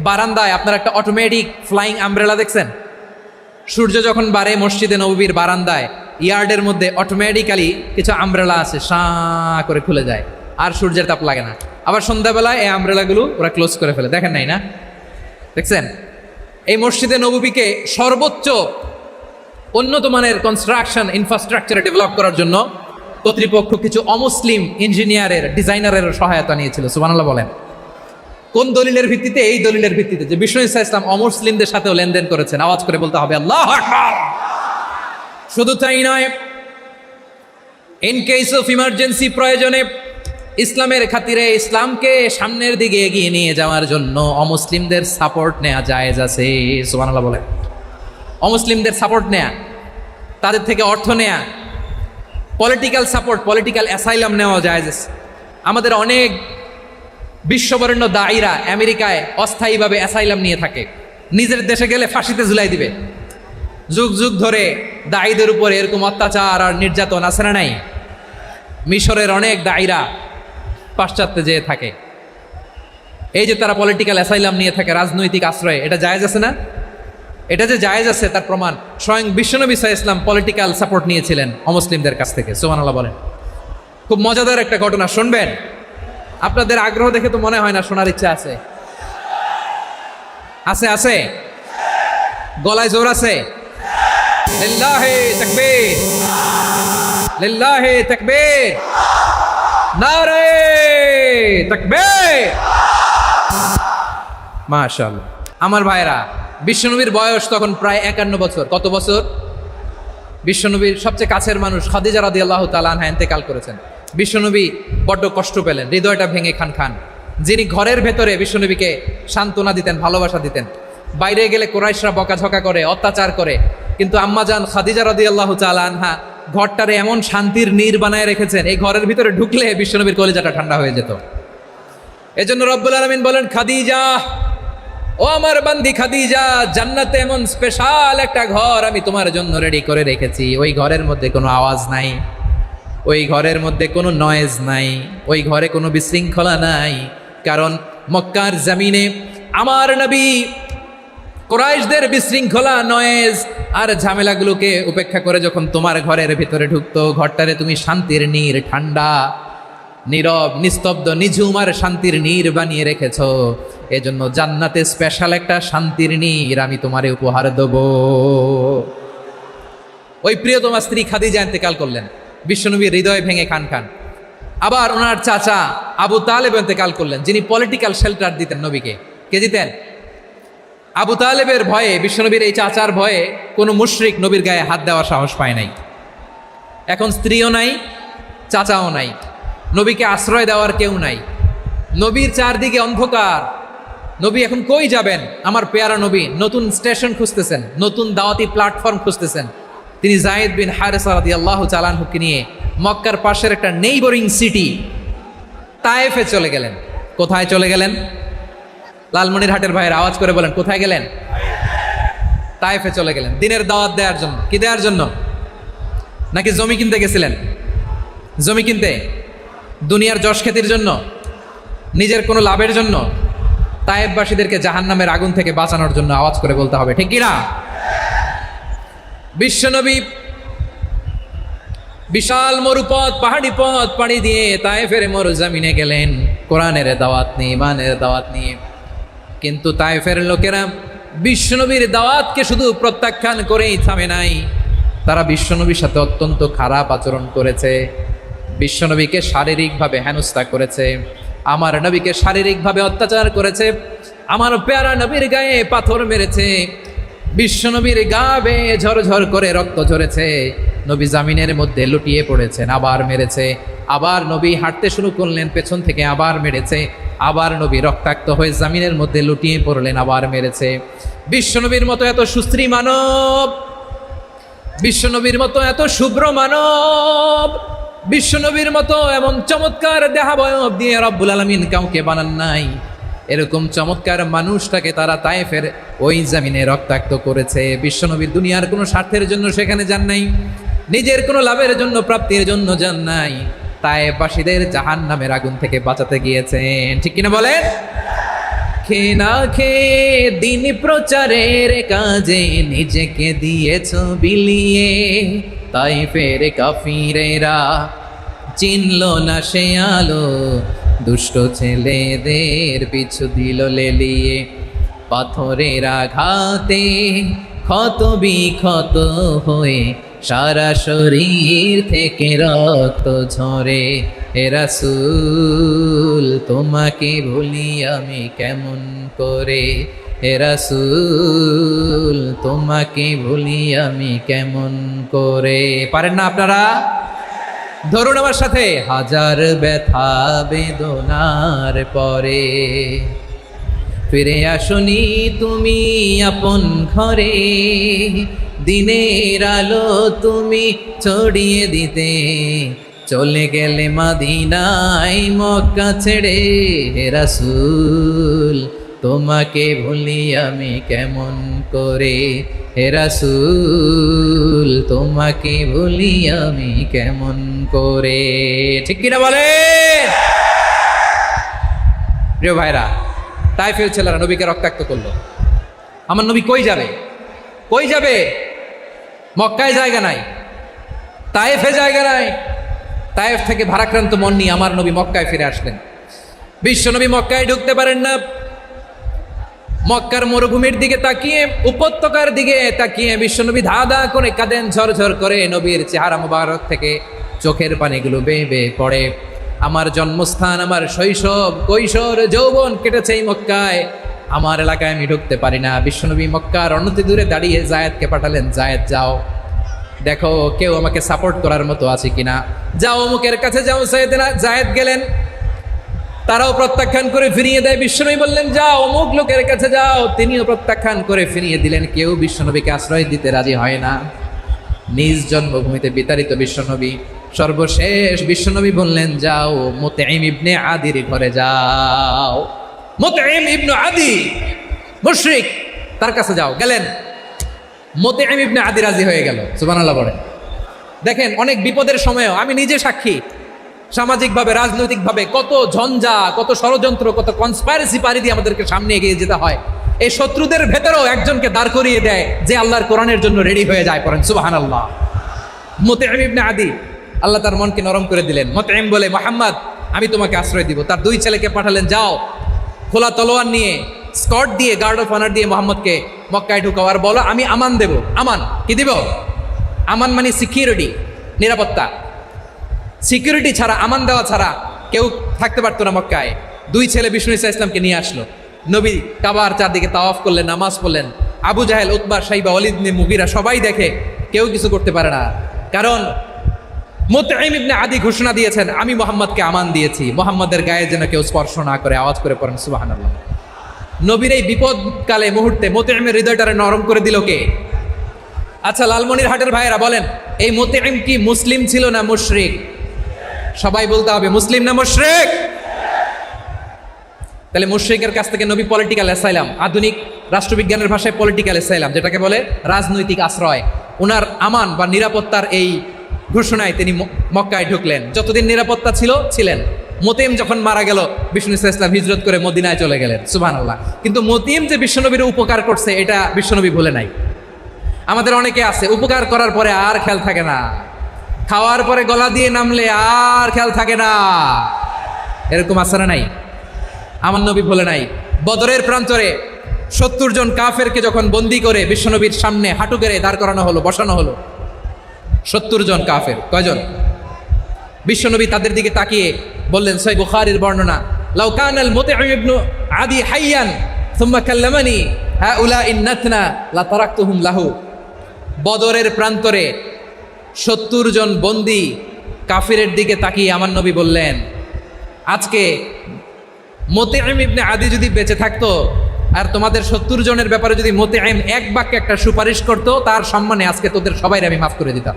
বারান্দায় আপনারা একটা অটোমেটিক ফ্লাইং আমব্রেলা দেখছেন? সূর্য যখন বাড়ে মসজিদে নববীর বারান্দায় ইয়ার্ডের মধ্যে অটোমেটিক্যালি কিছু আমব্রেলা আছে, সাঁ করে খুলে যায়, আর সূর্যের তাপ লাগে না। আবার সন্ধ্যাবেলায় এই আমব্রেলাগুলো ওরা ক্লোজ করে ফেলে, দেখেন নাই না? দেখছেন? এই মসজিদে নববীকে সর্বোচ্চ উন্নত মানের কনস্ট্রাকশন ইনফ্রাস্ট্রাকচারে ডেভেলপ করার জন্য কর্তৃপক্ষ কিছু অমুসলিম ইঞ্জিনিয়ারের ডিজাইনারের সহায়তা নিয়েছিল। সুবহানাল্লাহ বলেন। কোন দলিলের ভিত্তিতে? এই দলিলের ভিত্তিতে যে বিষ্ণু ইসা ইসলাম অমুসলিমদের সাথেও লেনদেন করেছেন। আওয়াজ করে বলতে হবে আল্লাহু আকবার। শুধু তাই নয়, ইন কেস অফ ইমার্জেন্সি, প্রয়োজনে ইসলামের খাতিরে ইসলামকে সামনের দিকে এগিয়ে নিয়ে যাওয়ার জন্য অমুসলিমদের সাপোর্ট নেওয়া জায়েজ আছে। সুবহানাল্লাহ বলেন। অমুসলিমদের সাপোর্ট নেয়া, তাদের থেকে অর্থ নেয়া, পলিটিক্যাল সাপোর্ট, পলিটিক্যাল অ্যাসাইলাম নেওয়া জায়েজ আছে। আমাদের অনেক বিশ্ববরেণ্য দায়ীরা আমেরিকায় অস্থায়ীভাবে অ্যাসাইলাম নিয়ে থাকে, নিজের দেশে গেলে ফাঁসিতে ঝুলাই দিবে। যুগ যুগ ধরে দায়ীদের উপরে এরকম অত্যাচার আর নির্যাতন আছে না নাই? মিশরের অনেক দায়ীরা পাশ্চাত্যে যেয়ে থাকে, এই যে তারা পলিটিক্যাল অ্যাসাইলাম নিয়ে থাকে, রাজনৈতিক আশ্রয়, এটা জায়েজ আছে না? এটা যে জায়েজ আছে তার প্রমাণ স্বয়ং বিশ্বনবী সাল্লাল্লাহু আলাইহি ওয়াসাল্লাম পলিটিক্যাল সাপোর্ট নিয়েছিলেন অমুসলিমদের কাছ থেকে। সুবহানাল্লাহ বলেন। খুব মজাদার একটা ঘটনা, শুনবেন? আপনাদের আগ্রহ দেখে তো মনে হয় না শোনার ইচ্ছা আছে। আছে আছে? গলায় জোর আছে? লিল্লাহি তাকবীর, লিল্লাহি তাকবীর, নারে তাকবীর। মাশাআল্লাহ। আমার ভাইরা, বিশ্বনবীর বয়স তখন প্রায় 51 বছর। কত বছর? বিশ্বনবীর সবচেয়ে কাছের মানুষ খাদিজা রাদিয়াল্লাহু তাআলা আনহা ইন্তেকাল করেছেন। বিশ্বনবী বড্ড কষ্ট পেলেন, হৃদয়টা ভেঙে খান খান। যিনি ঘরের ভেতরে বিশ্বনবীকে সান্ত্বনা দিতেন, ভালোবাসা দিতেন, বাইরে গেলে কুরাইশরা বকাঝকা করে, অত্যাচার করে, কিন্তু আম্মাজান খাদিজা রাদিয়াল্লাহু তাআলা আনহা ঘরটারে এমন শান্তির নীর বানায় রেখেছেন, এই ঘরের ভিতরে ঢুকলে বিশ্বনবীর কলিজাটা ঠান্ডা হয়ে যেত। এজন্য রব্বুল আলামিন বলেন, খাদিজা, ও আমার বান্দি খাদিজা, জান্নাতে এমন স্পেশাল একটা ঘর আমি তোমার জন্য রেডি করে রেখেছি। ওই ঘরের মধ্যে কোনো আওয়াজ নাই, ওই ঘরের মধ্যে কোনো নয়েজ নাই, ওই ঘরে কোনো বিশৃঙ্খলা নাই। কারণ মক্কার জমিনে আমার নবী কুরাইশদের বিশৃঙ্খলা, নয়েজ আর ঝামেলাগুলোকে উপেক্ষা করে যখন তোমার ঘরের ভিতরে ঢুকতো, ঘরটারে তুমি শান্তির নীর, ঠান্ডা, নীরব, নিস্তব্ধ, নিঝুম আর শান্তির নীর বানিয়ে রেখেছ। এজন্য জান্নাতে স্পেশাল একটা শান্তির নীর আমি তোমারে উপহার দেব। ওই প্রিয়তমা স্ত্রী খাদিজা ইন্তেকাল করলেন, বিশ্বনবীর হৃদয় ভেঙে খান খান। আবার ওনার চাচা আবু তালেব ইন্তেকাল করলেন, যিনি পলিটিক্যাল শেল্টার দিতেন নবীকে। কে দিতেন? আবু তালেবের ভয়ে, বিশ্বনবীর এই চাচার ভয়ে কোনো মুশরিক নবীর গায়ে হাত দেওয়ার সাহস পায় নাই। এখন স্ত্রীও নাই, চাচাও নাই, নবীকে আশ্রয় দেওয়ার কেউ নাই। নবীর চারদিকে অন্ধকার, নবী এখন কই যাবেন? আমার পেয়ারা নবী নতুন স্টেশন খুঁজতেছেন, নতুন দাওয়াতি প্ল্যাটফর্ম খুঁজতেছেন। তিনি যায়েদ বিন হারেসা রাদিয়াল্লাহু তাআলা আনহুকে নিয়ে মক্কার পাশের একটা নেইবরিং সিটি তায়েফে চলে গেলেন। কোথায় চলে গেলেন? লালমনিরহাটের ভাইয়ের আওয়াজ করে বলেন, কোথায় গেলেন? তায়েফে চলে গেলেন দিনের দাওয়াত দেওয়ার জন্য। কি দেওয়ার জন্য? নাকি জমি কিনতে গেছিলেন? জমি কিনতে, দুনিয়ার যশ খ্যাতির জন্য, নিজের কোনো লাভের জন্য? তায়েফবাসীদেরকে জাহান্নামের আগুন থেকে বাঁচানোর জন্য। আওয়াজ করে বলতে হবে ঠিক কিনা? বিশ্বনবী বিশাল মরুপথ, পাহাড়ি পথ পাড়ি দিয়ে তায়েফের মরুজমিনে গেলেন কোরআনের দাওয়াত নিয়ে, ইমানের দাওয়াত নিয়ে। কিন্তু তায়েফের লোকেরা বিশ্বনবীর দাওয়াতকে শুধু প্রত্যাখ্যান করেই থামে নাই, তারা বিশ্বনবীর সাথে অত্যন্ত খারাপ আচরণ করেছে। বিশ্বনবীকে শারীরিকভাবে হেনস্থা করেছে, আমার নবীকে শারীরিকভাবে অত্যাচার করেছে, আমার পেয়ারা নবীর গায়ে পাথর মেরেছে, বিশ্বনবীর গা বেয়ে ঝরঝর করে রক্ত ঝরেছে, নবী জামিনের মধ্যে লুটিয়ে পড়েছেন, আবার মেরেছে, আবার নবী হাঁটতে শুরু করলেন, পেছন থেকে আবার মেরেছে, আবার নবী রক্তাক্ত হয়ে জামিনের মধ্যে লুটিয়ে পড়লেন, আবার মেরেছে। বিশ্বনবীর মতো এত সুশ্রী মানব, বিশ্বনবীর মতো এত শুভ্র মানব, বিশ্বনবীর মতো এমন চমৎকার দেহাবয়ব দিয়ে রব্বুল আলামিন কাউকে বানান নাই। এরকম চমৎকার মানুষটাকে তারা তায়েফের ওই জমিনে রক্তাক্ত করেছে। বিশ্বনবীর দুনিয়ার কোনো স্বার্থের জন্য সেখানে যান নাই, নিজের কোনো লাভের জন্য, প্রাপ্তির জন্য যান নাই, তায়েফবাসীদের জাহান্নামের আগুন থেকে বাঁচাতে গিয়েছেন। ঠিক কিনা বলেন? খেয়ে না খেয়ে দিন প্রচারের কাজে নিজেকে দিয়েছ বিলিয়ে, তাইফের কাফিরেরা চিনল না সে আলো, দুষ্ট ছেলেদের পিছু দিল লেলিয়ে। পাথরের আঘাতে ক্ষত বিক্ষত হয়ে সারা শরীর থেকে রক্ত ঝরে, হে রাসূল তোমাকে ভুলি আমি কেমন করে, হে রাসূল তোমাকে ভুলি আমি কেমন করে। পারেন না আপনারা? ধরুন আমার সাথে। হাজার ব্যথা বেদনার পরে ফিরে আসনি তুমি আপন ঘরে, দিনের আলো তুমি ছড়িয়ে দিতে, চলে গেলে মদিনায় মক্কা ছেড়ে, হে রাসূল তোমাকে ভুলি আমি কেমন করে, হে রাসূল তোমাকে ভুলি আমি কেমন করে। ঠিক কিনা বলে? প্রিয় ভাইরা, তাইফের ছেলেরা নবীকে রক্তাক্ত করলো। আমার নবী কই যাবে? কই যাবে? মক্কায় জায়গা নাই, তায়েফে জায়গা নাই। তায়েফ থেকে ভারাক্রান্ত মন নিয়ে আমার নবী মক্কায় ফিরে আসলেন। বিশ্ব নবী মক্কায় ঢুকতে পারেন না। মক্কার মরুভূমির দিকে তাকিয়ে, উপত্যকার দিকে তাকিয়ে বিশ্বনবী ধা ধা করে কাঁদেন, ঝরঝর করে। নবীর চেহারা মুবারক থেকে চোখের পানিগুলো বেয়ে বেয়ে পড়ে। আমার জন্মস্থান, আমার শৈশব, কৈশোর, যৌবন কেটেছে এই মক্কায়, আমার এলাকায় আমি ঢুকতে পারি না। বিশ্বনবী মক্কার অনতি দূরে দাঁড়িয়ে জায়েদকে পাঠালেন, জায়েদ যাও দেখো কেউ আমাকে সাপোর্ট করার মতো আছে কিনা, যাও অমুকের কাছে যাও। জায়েদ গেলেন, তারাও প্রত্যাখ্যান করে ফিরিয়ে দেয়। বিশ্বনবী বললেন যাও অমুক লোকের কাছে যাও, তিনিও প্রত্যাখ্যান করে ফিরিয়ে দিলেন। কেউ বিশ্বনবীকে আশ্রয় দিতে রাজি হয় না। নিজ জন্মভূমিতে বিতাড়িত বিশ্বনবী, সর্বশেষ বিশ্বনবী বললেন যাও মুতঈম ইবনে আদির ঘরে যাও। মুতঈম ইবনে আদি মুশরিক, তার কাছে যাও। গেলেন, মুতঈম ইবনে আদি রাজি হয়ে গেল। সুবহানাল্লাহ বলেন। দেখেন, অনেক বিপদের সময়ও আমি নিজে সাক্ষী, সামাজিকভাবে রাজনৈতিকভাবে কত ঝঞ্ঝা, কত ষড়যন্ত্র, কত কনস্পাইরেসি পাড়ি দিয়ে আমাদেরকে সামনে এগিয়ে যেতে হয়। এই শত্রুদের ভেতরেও একজনকে দাঁড় করিয়ে দেয় যে আল্লাহর কোরআনের জন্য রেডি হয়ে যায়। পড়েন সুবহানাল্লাহ। মুতঈম ইবনে আদি, আল্লাহ তার মনকে নরম করে দিলেন। মুতঈম বলে, মুহাম্মদ আমি তোমাকে আশ্রয় দিব। তার দুই ছেলেকে পাঠালেন, যাও খোলা তলোয়ার নিয়ে, স্কট দিয়ে, গার্ড অফ অনার দিয়ে মোহাম্মদকে মক্কায় ঢুকাও, আর বলো আমি আমান দেব। আমান কি দিব? আমান মানে সিকিউরিটি, নিরাপত্তা। সিকিউরিটি ছাড়া, আমান দেওয়া ছাড়া কেউ থাকতে পারতো না মক্কায়। দুই ছেলে বিষ্ণু ইসা ইসলামকে নিয়ে আসলো। নবী কাবার চারদিকে তাওয়াফ করলেন, নামাজ পড়লেন। আবু জাহেল, উতবা, শাইবা, ওয়ালিদ ইবনে মুগীরা সবাই দেখে, কেউ কিছু করতে পারে না। কারণ মুতঈম ইবনে আদি ঘোষণা দিয়েছেন আমি মুহাম্মদকে আমান দিয়েছি, মুহাম্মদের গায়ে যেন কেউ স্পর্শ না করে। আওয়াজ করে পড়েন সুবহানাল্লাহ। নবীর এই বিপদকালে মুহূর্তে মুতঈমের হৃদয়টারে নরম করে দিল কে? আচ্ছা, লালমনির হাটের ভাইয়েরা বলেন, এই মুতঈম কি মুসলিম ছিল না মুশরিক? সবাই বলতে হবে মুসলিম না মুশরিক? তাহলে মুশরিকের কাছ থেকে নবী পলিটিক্যাল অ্যাসাইলাম, আধুনিক রাষ্ট্রবিজ্ঞানের ভাষায় পলিটিক্যাল অ্যাসাইলাম যেটাকে বলে, রাজনৈতিক আশ্রয়। ওনার আমান বা নিরাপত্তার এই ঘোষণায় তিনি মক্কায় ঢুকলেন। যতদিন নিরাপত্তা ছিল ছিলেন। মুতঈম যখন মারা গেল, বিষ্ণু ইসলাম হিজরত করে মদিনায় চলে গেলেন। সুবহানাল্লাহ। কিন্তু মুতঈম যে বিশ্বনবীর উপকার করছে এটা বিশ্বনবী ভুলে নাই। আমাদের অনেকে আছে উপকার করার পরে আর খেয়াল থাকে না, খাওয়ার পরে গলা দিয়ে নামলে আর খেয়াল থাকে না। এরকম আছে না নাই? আমার নবী ভুলে নাই। বদরের প্রান্তরে 70 জন কাফেরকে যখন বন্দী করে বিশ্বনবীর সামনে হাঁটু গেড়ে দাঁড় করানো হলো, বসানো হলো, 70 জন কাফের। কয়জন? বিশ্বনবী তাদের দিকে তাকিয়ে বললেন, সহিহ বুখারীর বর্ণনা, লাউ কানাল মুতঈম ইবনে আদি হাইয়ান সুম্মা কাল্লামানি হাউলাঈ নাতনা লা তারাকতুহুম লাহু। বদরের প্রান্তরে 70 জন বন্দী কাফিরের দিকে তাকিয়ে আমার নবী বললেন, আজকে মুতঈম ইবনে আদি যদি বেঁচে থাকতো আর তোমাদের 70 জনের ব্যাপারে যদি মুতঈম এক বাক্যে একটা সুপারিশ করতো, তার সম্মানে আজকে তোদের সবাই আমি মাফ করে দিতাম।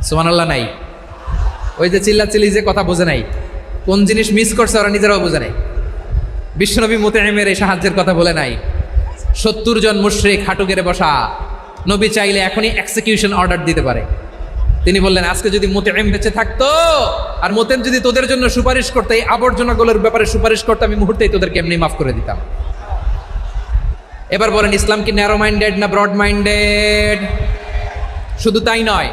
সুবহানাল্লাহ নাই? ওই যে চিল্লাচিল্লি যে কথা বোঝে নাই, কোন জিনিস মিস করছে ওরা নিজেরাও বোঝে নাই। বিশ্বনবী মুতঈমের এই সাহায্যের কথা বলে নাই। 70 জন মুশরিক হাঁটু গেড়ে বসা, নবী চাইলে এখনই এক্সিকিউশন অর্ডার দিতে পারে। তিনি বললেন, আজকে যদি মুতঈম বেঁচে থাকতো আর মুতঈম যদি তোদের জন্য সুপারিশ করতে, এই আবর্জনাগুলোর ব্যাপারে সুপারিশ করতে, আমি মুহূর্তেই তোদেরকে এমনি মাফ করে দিতাম। এবার বলেন, ইসলাম কি ন্যারো মাইন্ডেড না ব্রড মাইন্ডেড? শুধু তাই নয়,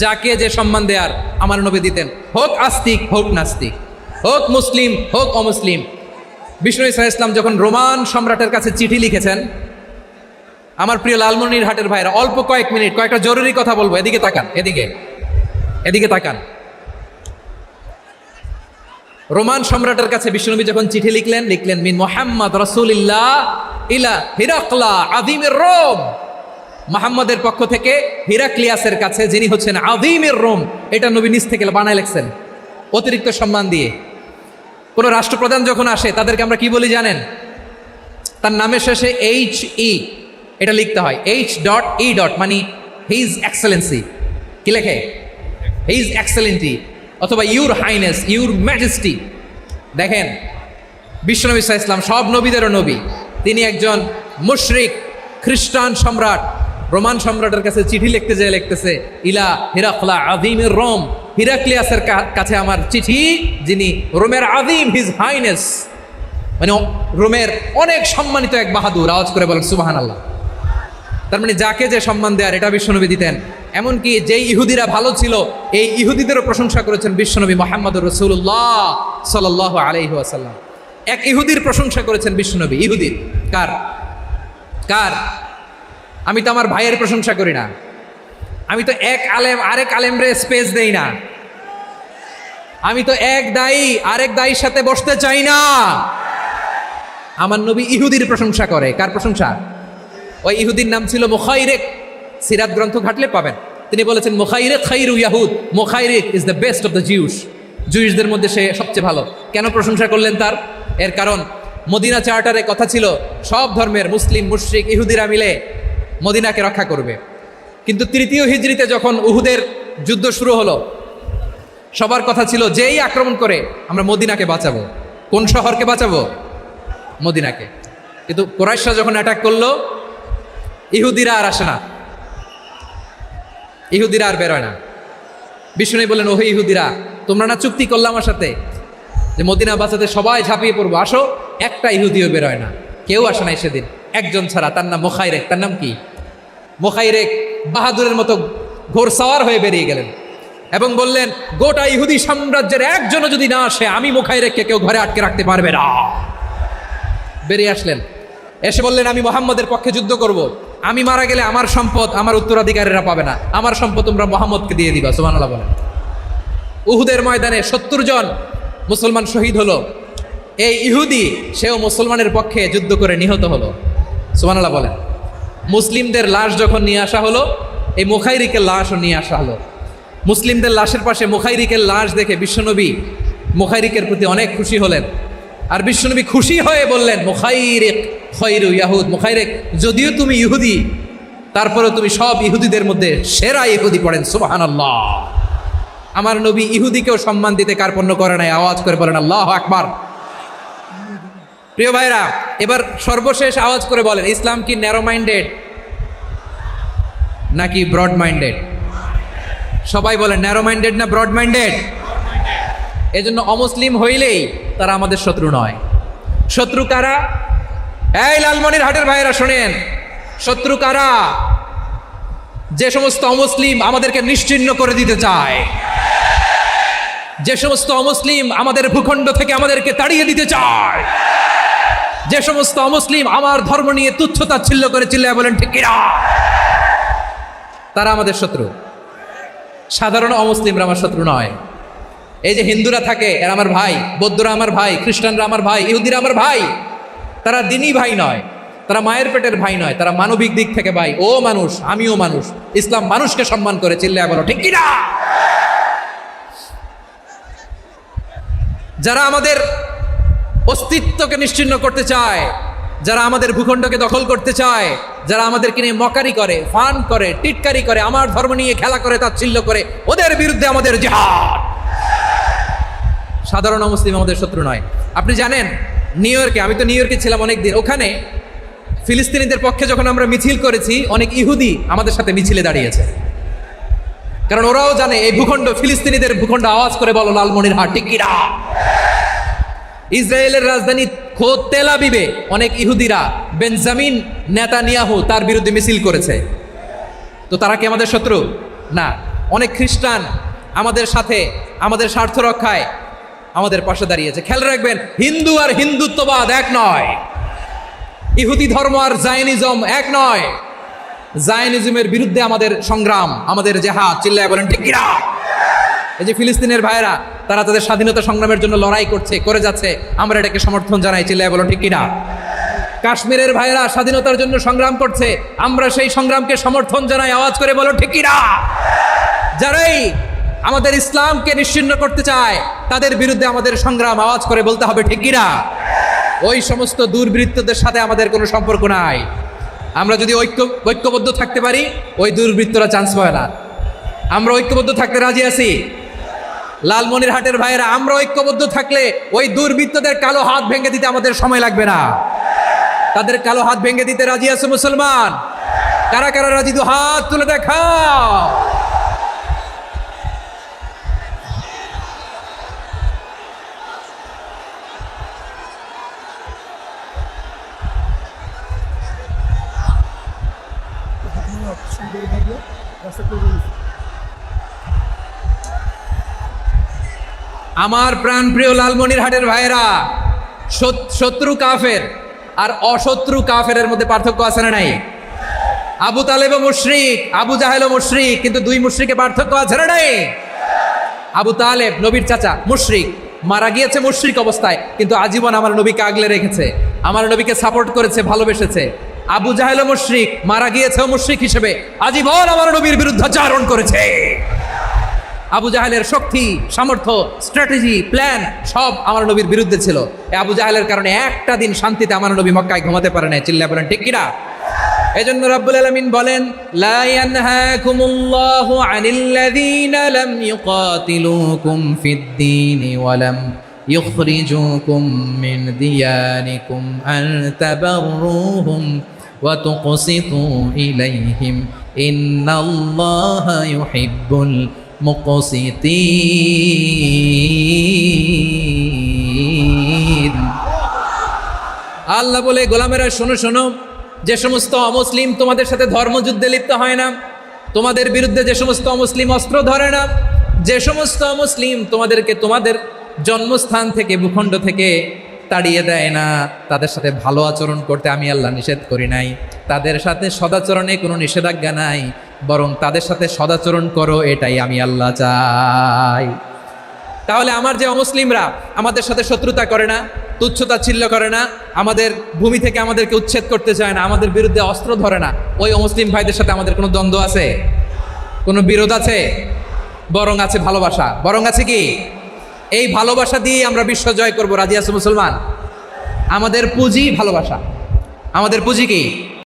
যাকে যে সম্মান দেয়ার আমার নবী দিতেন, হোক আস্তিক হোক নাস্তিক, হোক মুসলিম হোক অমুসলিম। বিষ্ণু ইসা ইসলাম যখন রোমান সম্রাটের কাছে চিঠি লিখেছেন, আমার প্রিয় লালমনিরহাটের ভাইরা, অল্প কয়েক মিনিট কয়েকটা জরুরি কথা বলবো, এদিকে তাকান, এদিকে তাকান। রোমান সম্রাটের কাছে বিশ্বনবী যখন চিঠি লিখলেন মিন মুহাম্মদ রাসূলিল্লাহ ইলা হিরাকলা আযীমির রোম, মুহাম্মদের পক্ষ থেকে হিরাক্লিয়াসের কাছে, যিনি হচ্ছেন আযীমির রোম। এটা নবী নিজ থেকে বানায় লিখছেন, অতিরিক্ত সম্মান দিয়ে। কোন রাষ্ট্রপ্রধান যখন আসে তাদেরকে আমরা কি বলি জানেন? তার নামের শেষে HE এটা লিখতে হয়, H.E. মানে হিজ এক্সেলেন্সি। কি লেখে? হিজ এক্সেলেন্টি, অথবা ইউর হাইনেস, ইউর ম্যাজেস্টি। দেখেন, বিশ্বনবী সাল্লাল্লাহু আলাইহি ওয়াসাল্লাম সব নবীদেরও নবী, তিনি একজন মুশরিক খ্রিস্টান সম্রাট রোমান সম্রাটের কাছে চিঠি লিখতে যেয়ে লিখতেছে, ইলা হিরাকলা আযীমির রোম, হিরাক্লিয়াসের কাছে আমার চিঠি, যিনি রোমের আযীম, হিজ হাইনেস, মানে রোমের অনেক সম্মানিত এক বাহাদুর। আওয়াজ করে বলেন সুবহানাল্লাহ। তার মানে যাকে যে সম্মান দেয়ার, এটা বিশ্বনবী দিতেন। এমনকি যেই ইহুদিরা ভালো ছিল, এই ইহুদিদেরও প্রশংসা করেছেন বিশ্বনবী মুহাম্মদুর রাসূলুল্লাহ সাল্লাল্লাহু আলাইহি ওয়াসাল্লাম। এক ইহুদির প্রশংসা করেছেন বিশ্বনবী। ইহুদির কার? আমি তো আমার ভাইয়ের প্রশংসা করি না, আমি তো এক আলেম আরেক আলেমরে স্পেস দেই না, আমি তো এক দায়ী আরেক দায়ীর সাথে বসতে চাই না। আমার নবী ইহুদির প্রশংসা করে। কার প্রশংসা? ওই ইহুদির নাম ছিল মুখাইরিক। সিরাত গ্রন্থ ঘাটলে পাবেন। তিনি বলেছেন, মুখাইরিক খাইরু ইয়াহুদ, Mukhairiq is the best of the Jews. জুইশদের মধ্যে সে সবচেয়ে ভালো। কেন প্রশংসা করলেন তার? এর কারণ মদিনা চার্টারে কথা ছিল সব ধর্মের মুসলিম মুশরিক ইহুদিরা মিলে মদিনাকে রক্ষা করবে। কিন্তু তৃতীয় হিজরিতে যখন উহুদের যুদ্ধ শুরু হলো, সবার কথা ছিল যেই আক্রমণ করে আমরা মদিনাকে বাঁচাবো। কোন শহরকে বাঁচাবো? মদিনাকে। কিন্তু কুরাইশরা যখন অ্যাটাক করলো, ইহুদিরা আর আসে না, ইহুদিরা আর বেরোয় না। বিষ্ণু বললেন, ওহে ইহুদিরা, তোমরা না চুক্তি করলে আমার সাথে যে মদিনা বাঁচাতে সবাই ঝাঁপিয়ে পড়বো, আসো। একটা ইহুদিও বেরোয় না, কেউ আসে নাই সেদিন, একজন ছাড়া। তার নাম মুখাইরেক। তার নাম কি? মুখাইরেক বাহাদুরের মতো ঘোড়সাওয়ার হয়ে বেরিয়ে গেলেন এবং বললেন, গোটা ইহুদি সাম্রাজ্যের একজনও যদি না আসে, আমি মুখাইরেককে কেউ ঘরে আটকে রাখতে পারবে না। বেরিয়ে আসলেন, এসে বললেন, আমি মুহাম্মদের পক্ষে যুদ্ধ করব। আমি মারা গেলে আমার সম্পদ আমার উত্তরাধিকারীরা পাবে না, আমার সম্পদ তোমরা মুহাম্মদকে দিয়ে দিবা। সুবহানাল্লাহ বলেন। উহুদের ময়দানে 70 জন মুসলমান শহীদ হলো। এই ইহুদি, সেও মুসলমানের পক্ষে যুদ্ধ করে নিহত হলো। সুবহানাল্লাহ বলেন। মুসলিমদের লাশ যখন নিয়ে আসা হলো, এই মুখাইরিকের লাশও নিয়ে আসা হলো। মুসলিমদের লাশের পাশে মুখাইরিকের লাশ দেখে বিশ্বনবী মুখাইরিকের প্রতি অনেক খুশি হলেন। আর বিশ্বনবী খুশি হয়ে বললেন, মুখাইরিক খায়রু ইয়াহুদ, মুখাইরিক যদিও তুমি ইহুদি, তারপরে তুমি সব ইহুদিদের মধ্যে সেরা ইহুদি। পড়েন সুবহানাল্লাহ। আমার নবী ইহুদিকেও সম্মান দিতে কার্পণ্য করে নাই। আওয়াজ করে বলেন আল্লাহু আকবার। প্রিয় ভাইরা, এবার সর্বশেষ আওয়াজ করে বলেন, ইসলাম কি ন্যারো মাইন্ডেড নাকি ব্রড মাইন্ডেড? সবাই বলেন, ন্যারো মাইন্ডেড না ব্রড মাইন্ডেড? এজন্য অমুসলিম হইলেই তারা আমাদের শত্রু নয়। শত্রু কারা? এই লালমনিরহাটের ভাইরা শোনেন, শত্রু কারা? যে সমস্ত অমুসলিম আমাদেরকে নিশ্চিহ্ন করে দিতে চায়, যে সমস্ত অমুসলিম আমাদের ভূখণ্ড থেকে আমাদেরকে তাড়িয়ে দিতে চায়, যে সমস্ত অমুসলিম আমার ধর্ম নিয়ে তুচ্ছতাচ্ছিল্য করে চিল্লায় বলেন ঠিক কিনা, তারা আমাদের শত্রু। সাধারণ অমুসলিমরা আমার শত্রু নয়। এই যে হিন্দুরা থাকে, এরা আমার ভাই, বৌদ্ধরা আমার ভাই, খ্রিস্টানরা আমার ভাই, ইহুদিরা আমার ভাই। তারা দিনই ভাই নয়, তারা মায়ের পেটের ভাই নয়, তারা মানবিক দিক থেকে ভাই। ও মানুষ, আমিও মানুষ। ইসলাম মানুষকে সম্মান করে, চিল্লায় বলো ঠিক কিনা। যারা আমাদের অস্তিত্বকে নিশ্চিহ্ন করতে চায়, যারা আমাদের ভূখণ্ডকে দখল করতে চায়, যারা আমাদেরকে নিয়ে মকারি করে, ফান করে, টিটকারি করে, আমার ধর্ম নিয়ে খেলা করে, তাচ্ছিল্য করে, ওদের বিরুদ্ধে আমাদের জিহাদ। সাধারণ মুসলিম আমাদের শত্রু নয়। আপনি জানেন, নিউ ইয়র্কে, আমি তো নিউ ইয়র্কে ছিলাম অনেকদিন, ওখানে ফিলিস্তিনিদের পক্ষে যখন আমরা মিছিল করেছি, অনেক ইহুদি আমাদের সাথে মিছিলে দাঁড়িয়েছে। কারণ ওরাও জানে এই ভূখণ্ড ফিলিস্তিনিদের ভূখণ্ড। আওয়াজ করে বলো লালমনিরহাট ঠিক কিনা? ইসরায়েলের রাজধানী খোদ তেল আবিবে অনেক ইহুদিরা বেঞ্জামিন নেতানিয়াহু তার বিরুদ্ধে মিছিল করেছে। তো তারা কি আমাদের শত্রু? না। অনেক খ্রিস্টান আমাদের সাথে আমাদের স্বার্থ রক্ষায় আমাদের পাশে দাঁড়িয়েছে। খেয়াল রাখবেন, হিন্দু আর হিন্দুত্ববাদ এক নয়, ইহুদি ধর্ম আর জায়নিজম এক নয়। জায়নিজমের বিরুদ্ধে আমাদের সংগ্রাম, আমাদের জেহাদ। চিল্লায় বলেন ঠিক কিনা? এই যে ফিলিস্তিনের ভাইয়েরা, তারা তাদের স্বাধীনতা সংগ্রামের জন্য লড়াই করছে, করে যাচ্ছে, আমরা এটাকে সমর্থন জানাই। চিল্লায় বলেন ঠিক কিনা? কাশ্মীরের ভাইয়েরা স্বাধীনতার জন্য সংগ্রাম করছে, আমরা সেই সংগ্রামকে সমর্থন জানাই। আওয়াজ করে বলো ঠিক কিনা? যারাই আমাদের ইসলামকে নিশ্চিহ্ন করতে চায় তাদের বিরুদ্ধে আমাদের সংগ্রাম। আওয়াজ করে বলতে হবে ঠিক কিনা? ওই সমস্ত দুর্বৃত্তদের সাথে আমাদের কোনো সম্পর্ক নাই। আমরা যদি ঐক্যবদ্ধ থাকতে পারি, ওই দুর্বৃত্তরা চান্স পায় না। আমরা ঐক্যবদ্ধ থাকতে রাজি আছি। লালমনিরহাটের ভাইয়েরা, আমরা ঐক্যবদ্ধ থাকলে ওই দুর্বৃত্তদের কালো হাত ভেঙে দিতে আমাদের সময় লাগবে না। তাদের কালো হাত ভেঙে দিতে রাজি আছে মুসলমান? কারা কারা রাজি? দু হাত তুলে দেখাও। আমার প্রাণ প্রিয় লালমনিরহাটের ভাইয়েরা, শত্রু কাফের আর অশত্রু কাফের মধ্যে পার্থক্য আছে না নাই? আবু তালেবও মুশরিক, আবু জাহেলও মুশরিক, কিন্তু দুই মুশরিকে পার্থক্য আছে না নাই? আবু তালেব নবীর চাচা, মুশরিক, মারা গিয়েছে মুশরিক অবস্থায়, কিন্তু আজীবন আমার নবীকে আগলে রেখেছে, আমার নবীকে সাপোর্ট করেছে, ভালোবেসেছে। আবু জাহেলও মুশরিক, মারা গিয়েছেও মুশরিক হিসেবে, আজীবন আমার নবীর বিরুদ্ধাচারণ করেছে। আবু জাহেলের শক্তি, সামর্থ্য, স্ট্র্যাটেজি, প্ল্যান সব আমার নবীর বিরুদ্ধে ছিল। এই আবু জাহেলের কারণে একটা দিন শান্তিতে আমার নবী মক্কায় ঘুমাতে পারে না। চিল্লায় বলেন ঠিক কিনা? এজন্য রব্বুল আলামিন বলেন, লা ইয়ানহাকুমুল্লাহু আনিল্লাযীনা লাম ইউকাতিলুকুম ফিদ-দীনি ওয়া লাম ইখরিজুকুম মিন দিয়ারিকুম আন তাবাররুহুম ওয়া তুকসিতু ইলাইহিম ইন্নাল্লাহা ইউহিব্বুল মুকসিতিন। আল্লাহ বলে, গোলামেরা শোনো শোনো, যে সমস্ত অমুসলিম তোমাদের সাথে ধর্মযুদ্ধে লিপ্ত হয় না, তোমাদের বিরুদ্ধে যে সমস্ত অমুসলিম অস্ত্র ধরে না, যে সমস্ত অমুসলিম তোমাদেরকে তোমাদের জন্মস্থান থেকে, ভূখণ্ড থেকে তাড়িয়ে দেয় না, তাদের সাথে ভালো আচরণ করতে আমি আল্লাহ নিষেধ করি নাই। তাদের সাথে সদাচরণে কোনো নিষেধাজ্ঞা নাই, বরং তাদের সাথে সদাচরণ করো, এটাই আমি আল্লাহ চাই। তাহলে আমার যে অমুসলিমরা আমাদের সাথে শত্রুতা করে না, তুচ্ছতাচ্ছিল্য করে না, আমাদের ভূমি থেকে আমাদেরকে উচ্ছেদ করতে চায় না, আমাদের বিরুদ্ধে অস্ত্র ধরে না, ওই অমুসলিম ভাইদের সাথে আমাদের কোনো দ্বন্দ্ব আছে? কোনো বিরোধ আছে? বরং আছে ভালোবাসা। বরং আছে কি? এই ভালোবাসা দিয়ে আমরা বিশ্ব জয় করবো। রাজি আছে মুসলমান? আমাদের পুঁজি ভালোবাসা। আমাদের পুঁজি কি?